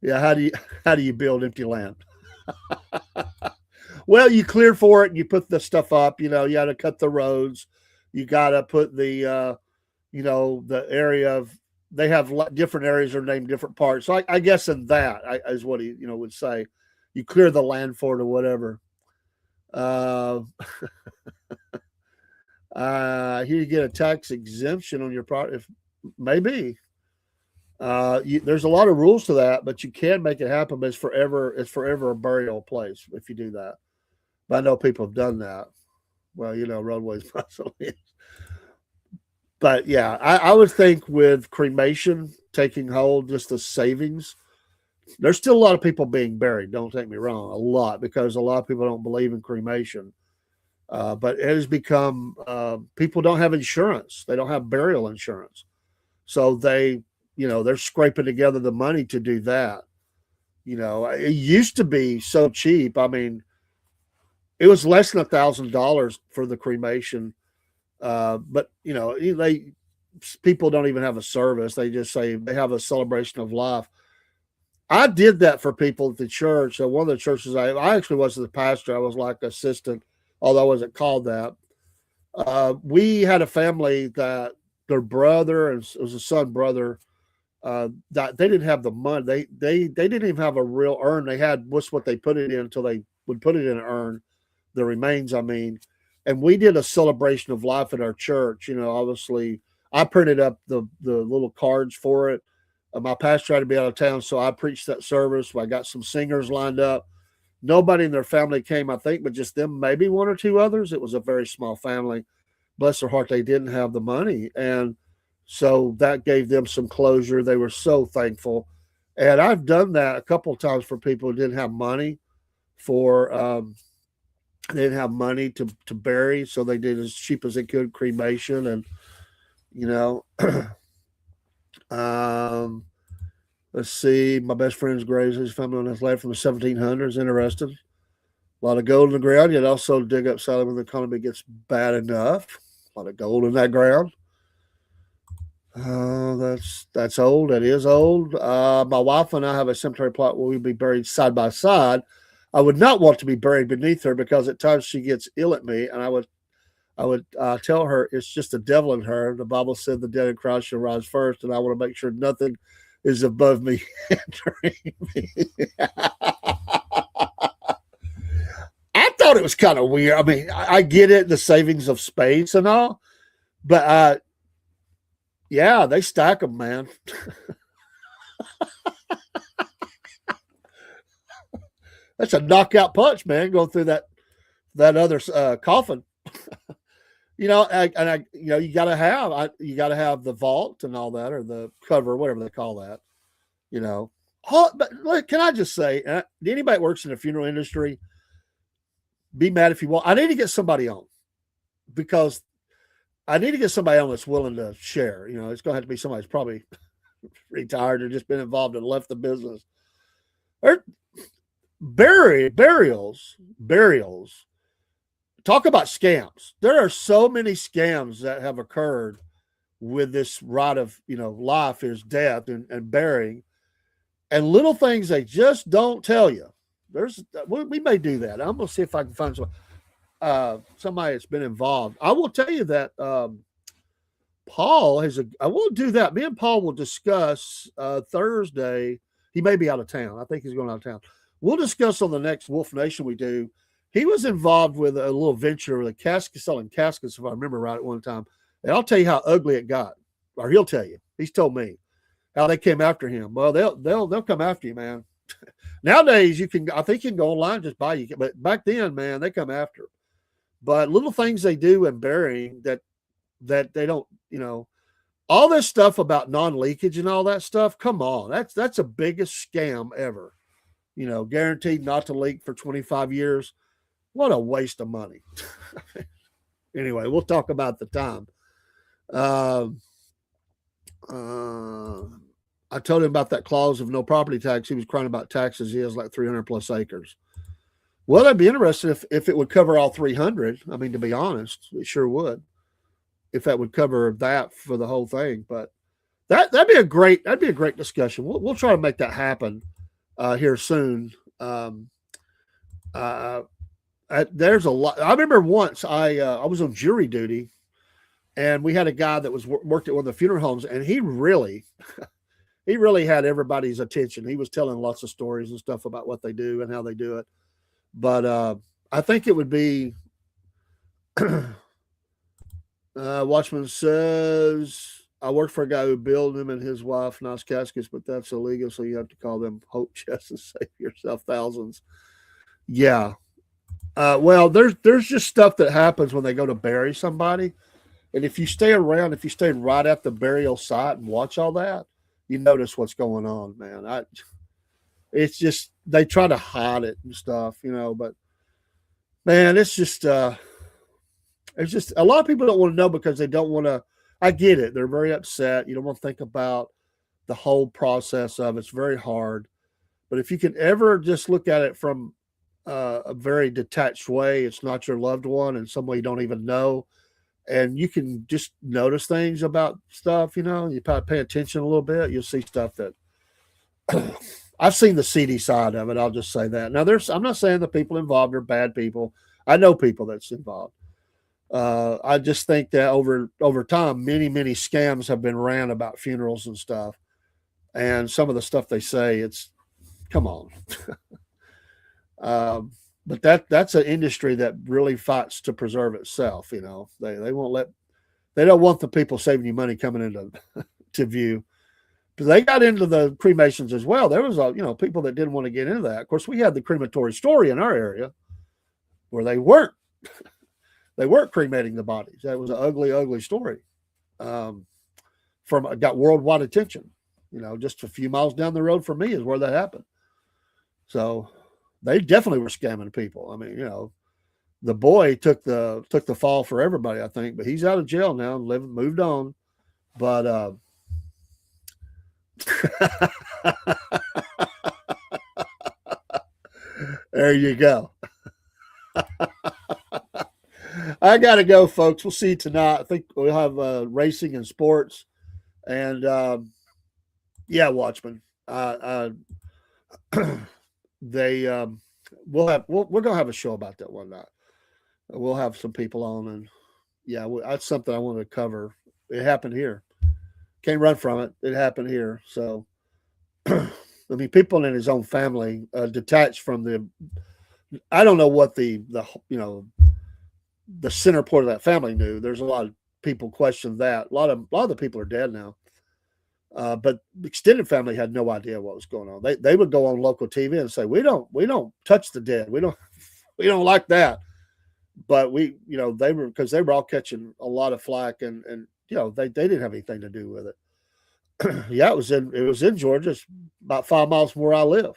Yeah, how do you build empty land? Well, you clear for it and you put the stuff up. You got to cut the roads. You got to put the the area of, they have different areas are named different parts. So I guess in that is what he would say. You clear the land for it or whatever. Here you get a tax exemption on your product. If maybe there's a lot of rules to that, but you can make it happen. But it's forever a burial place if you do that. But I know people have done that. Well, roadways possibly. But yeah, I would think with cremation taking hold, just the savings, there's still a lot of people being buried. Don't take me wrong, a lot, because a lot of people don't believe in cremation. But it has become, people don't have insurance. They don't have burial insurance. So they're scraping together the money to do that. It used to be so cheap. I mean, it was less than $1,000 for the cremation. But people don't even have a service. They just say they have a celebration of life. I did that for people at the church. So one of the churches I actually wasn't the pastor. I was like assistant, although I wasn't called that. We had a family that their brother, and it was a son brother, that they didn't have the money. They didn't even have a real urn. They had what they put it in until they would put it in an urn, the remains, I mean. And we did a celebration of life at our church. Obviously, I printed up the little cards for it. My pastor had to be out of town, so I preached that service. I got some singers lined up. Nobody in their family came, I think, but just them, maybe one or two others. It was a very small family. Bless their heart, they didn't have the money. And so that gave them some closure. They were so thankful. And I've done that a couple of times for people who didn't have money they didn't have money to bury, so they did as cheap as they could cremation. And let's see, my best friend's graves, his family on his land from the 1700s. Interesting. A lot of gold in the ground. You'd also dig up Sally when the economy gets bad enough. A lot of gold in that ground. That's old. That is old. My wife and I have a cemetery plot where we'd be buried side by side. I would not want to be buried beneath her because at times she gets ill at me, and I would tell her it's just the devil in her. The Bible said the dead in Christ shall rise first, and I want to make sure nothing is above me entering me. I thought it was kind of weird. I mean, I get it, the savings of space and all, but yeah, they stack them, man. That's a knockout punch, man, going through that other coffin. You gotta have the vault and all that, or the cover, whatever they call that. But look, can I just say, anybody that works in the funeral industry, be mad if you want. I need to get somebody on, because I need to get somebody on that's willing to share. It's going to have to be somebody that's probably retired or just been involved and left the business. Or burials. Talk about scams. There are so many scams that have occurred with this rite of, life is death and burying, and little things they just don't tell you. We may do that. I'm going to see if I can find somebody that's been involved. I will tell you that Paul I will do that. Me and Paul will discuss Thursday. He may be out of town. I think he's going out of town. We'll discuss on the next Wolf Nation we do. He was involved with a little venture with selling caskets, if I remember right, at one time. And I'll tell you how ugly it got, or he'll tell you. He's told me how they came after him. Well, they'll come after you, man. Nowadays, I think you can go online and just buy you. But back then, man, they come after. But little things they do in burying that they don't, all this stuff about non-leakage and all that stuff. Come on, that's the biggest scam ever. Guaranteed not to leak for 25 years. What a waste of money. Anyway, we'll talk about the time. Um, I told him about that clause of no property tax. He was crying about taxes. He has like 300 plus acres. Well, I'd be interested if it would cover all 300. I mean, to be honest, it sure would. If that would cover that for the whole thing, but that'd be a great discussion. We'll try to make that happen here soon. Uh, there's a lot. I remember once I was on jury duty, and we had a guy that was worked at one of the funeral homes, and he really had everybody's attention. He was telling lots of stories and stuff about what they do and how they do it. But I think it would be. Watchman says, I worked for a guy who billed him and his wife nice caskets, but that's illegal. So you have to call them hope chests and save yourself thousands. Yeah. Well, there's just stuff that happens when they go to bury somebody. And if you stay right at the burial site and watch all that, you notice what's going on, man. It's just, they try to hide it and stuff, but man, it's just a lot of people don't want to know because they don't want to. I get it. They're very upset. You don't want to think about the whole process of it. It's very hard. But if you can ever just look at it from a very detached way, it's not your loved one and someone you don't even know. And you can just notice things about stuff, you probably pay attention a little bit. You'll see stuff that I've seen the seedy side of it. I'll just say that. Now, I'm not saying the people involved are bad people. I know people that's involved. I just think that over time, many scams have been ran about funerals and stuff, and some of the stuff they say, it's come on. But that's an industry that really fights to preserve itself. They won't they don't want the people saving you money coming into to view. Because they got into the cremations as well. There was people that didn't want to get into that. Of course, we had the crematory story in our area where they weren't. They weren't cremating the bodies. That was an ugly story. Got worldwide attention. Just a few miles down the road from me is where that happened. So they definitely were scamming people. I mean, the boy took the fall for everybody, I think, but he's out of jail now and moved on. But there you go. I got to go, folks. We'll see you tonight. I think we'll have racing and sports. And, yeah, Watchmen. We're going to have a show about that one night. We'll have some people on. And, yeah, that's something I want to cover. It happened here. Can't run from it. It happened here. So, I mean, people in his own family detached from I don't know what the center point of that family knew. There's a lot of people question that. A lot of the people are dead now. But the extended family had no idea what was going on. They would go on local TV and say, we don't touch the dead. We don't like that. But they were, because they were all catching a lot of flack and they didn't have anything to do with it. Yeah, it was in Georgia. It's about 5 miles from where I live.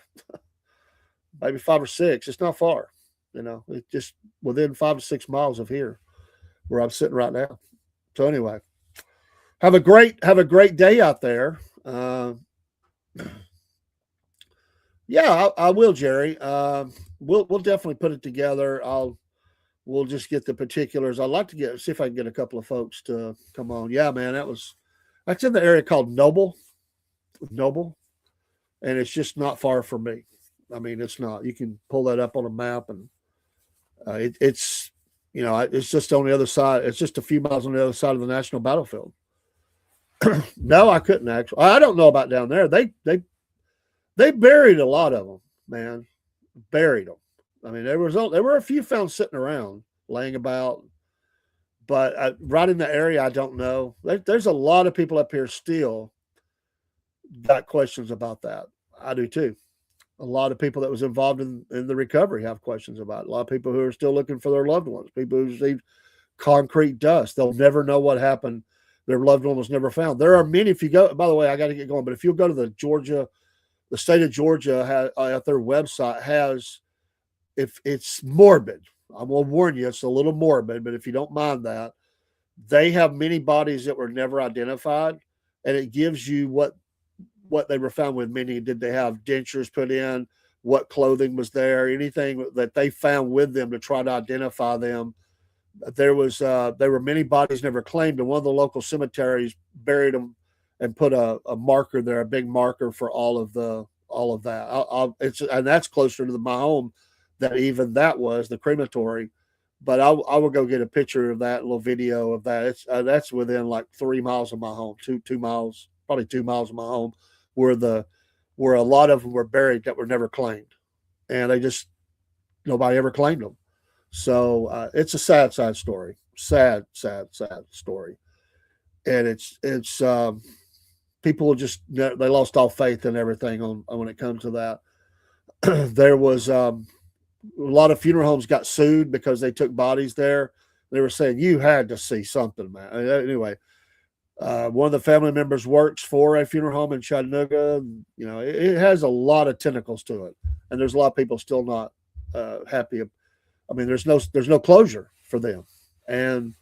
Maybe 5 or 6. It's not far. It's just within 5 to 6 miles of here where I'm sitting right now. So anyway, have a great day out there. Yeah, I will, Jerry. We'll definitely put it together. We'll just get the particulars. I'd like to see if I can get a couple of folks to come on. Yeah, man, that's in the area called Noble, and it's just not far from me. I mean, it's not. You can pull that up on a map, and it's just on the other side. It's just a few miles on the other side of the national battlefield. No, I couldn't actually. I don't know about down there. They buried a lot of them, man. Buried them. I mean, there were a few found sitting around, laying about, but right in the area, I don't know. There's a lot of people up here still got questions about that. I do too. A lot of people that was involved in the recovery have questions about it. A lot of people who are still looking for their loved ones, people who received concrete dust. They'll never know what happened. Their loved one was never found. There are many, if you go, by the way, I got to get going, but if you'll go to the state of Georgia at their website has, if it's morbid, I'm going to warn you, it's a little morbid, but if you don't mind that, They have many bodies that were never identified, and it gives you what they were found with. Meaning, did they have dentures put in? What clothing was there? Anything that they found with them to try to identify them. There were many bodies never claimed, and one of the local cemeteries buried them and put a marker there, a big marker for all of that. And that's closer to my home than even that was the crematory. But I will go get a picture of that, a little video of that. That's within like 3 miles of my home, 2 miles, probably 2 miles of my home, where a lot of them were buried that were never claimed, and nobody ever claimed them. So it's a sad story, sad story, and it's people just they lost all faith and everything on when it comes to that. There was a lot of funeral homes got sued because they took bodies there. They were saying you had to see something, man. Anyway, one of the family members works for a funeral home in Chattanooga. It has a lot of tentacles to it, and there's a lot of people still not happy. I mean, there's no closure for them. And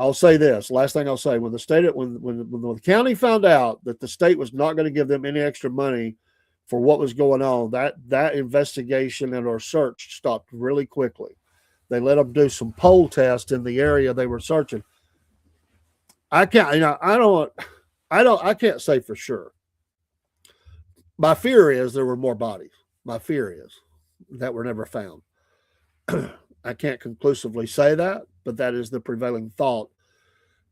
I'll say this, last thing I'll say, when the county found out that the state was not going to give them any extra money for what was going on, that investigation and or search stopped really quickly. They let them do some poll tests in the area they were searching. I can't say for sure. My fear is there were more bodies. My fear is that were never found. I can't conclusively say that, but that is the prevailing thought,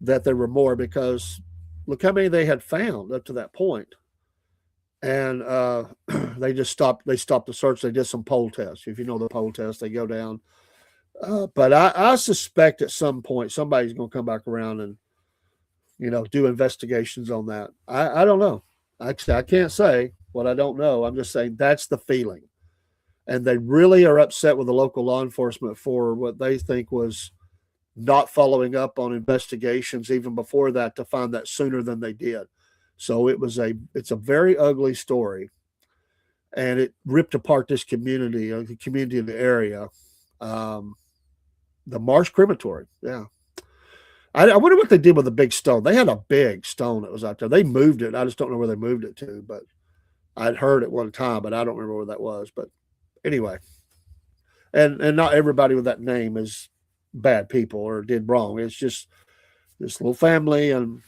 that there were more, because look how many they had found up to that point. And they stopped the search. They did some poll tests. If you know the poll test, they go down. But I suspect at some point somebody's going to come back around and do investigations on that. I don't know. I can't say what I don't know. I'm just saying that's the feeling. And they really are upset with the local law enforcement for what they think was not following up on investigations even before that to find that sooner than they did. So it's a very ugly story, and it ripped apart this community, the community in the area. The Marsh Crematory, yeah. I wonder what they did with the big stone. They had a big stone that was out there. They moved it. I just don't know where they moved it to, but I'd heard at one time, but I don't remember where that was. But anyway, and not everybody with that name is bad people or did wrong. It's just this little family, and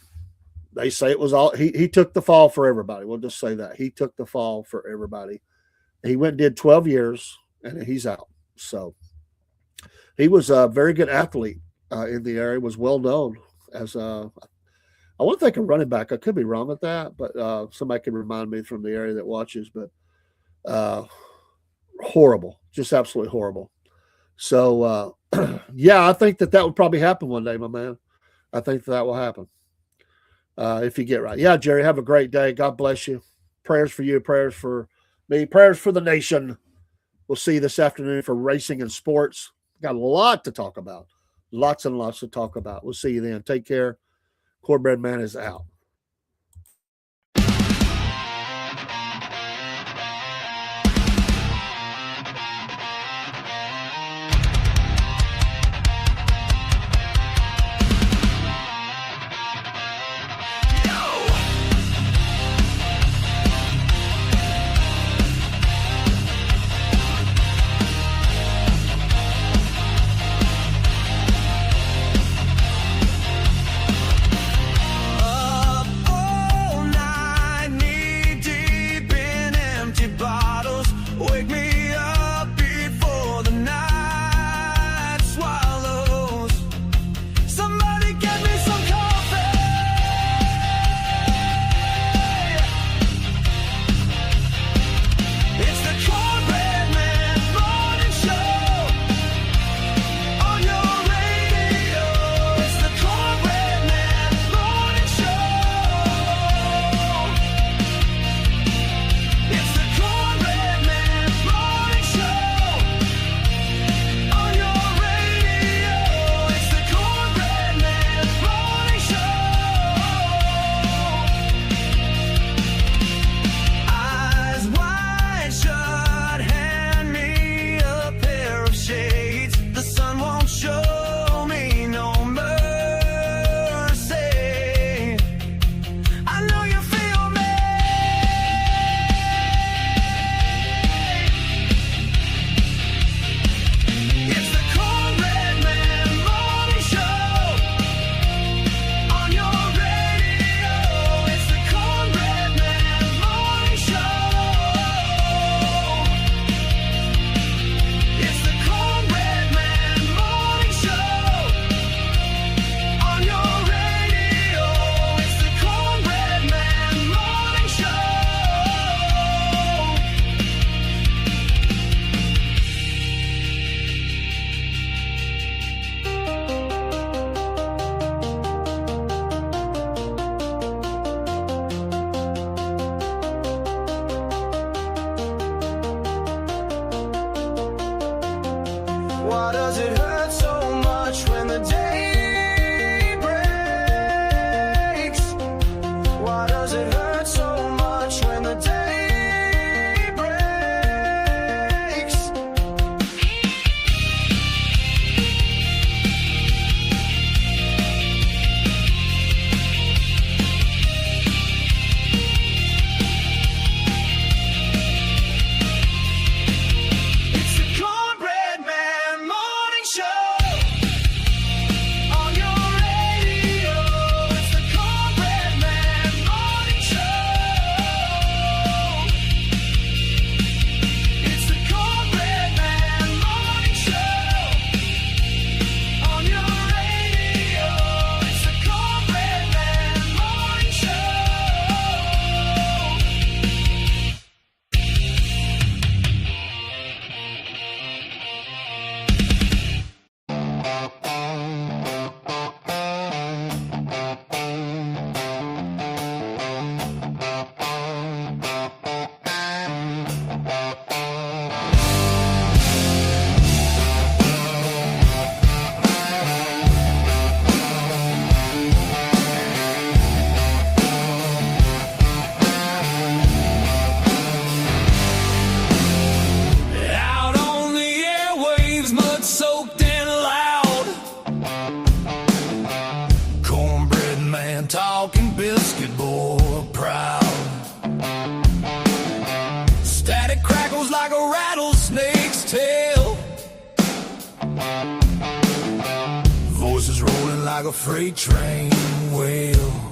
they say it was all he took the fall for everybody. We'll just say that he took the fall for everybody. He went and did 12 years, and he's out. So he was a very good athlete in the area. Was well known as I want to think a running back. I could be wrong with that, but somebody can remind me from the area that watches. But horrible, just absolutely horrible. So yeah, I think that would probably happen one day, my man. I think that will happen if you get right. Yeah, Jerry, have a great day. God bless you. Prayers for you, prayers for me, prayers for the nation. We'll see you this afternoon for racing and sports. Got a lot to talk about. Lots and lots to talk about. We'll see you then. Take care. Cornbread Man is out. like a freight train wheel.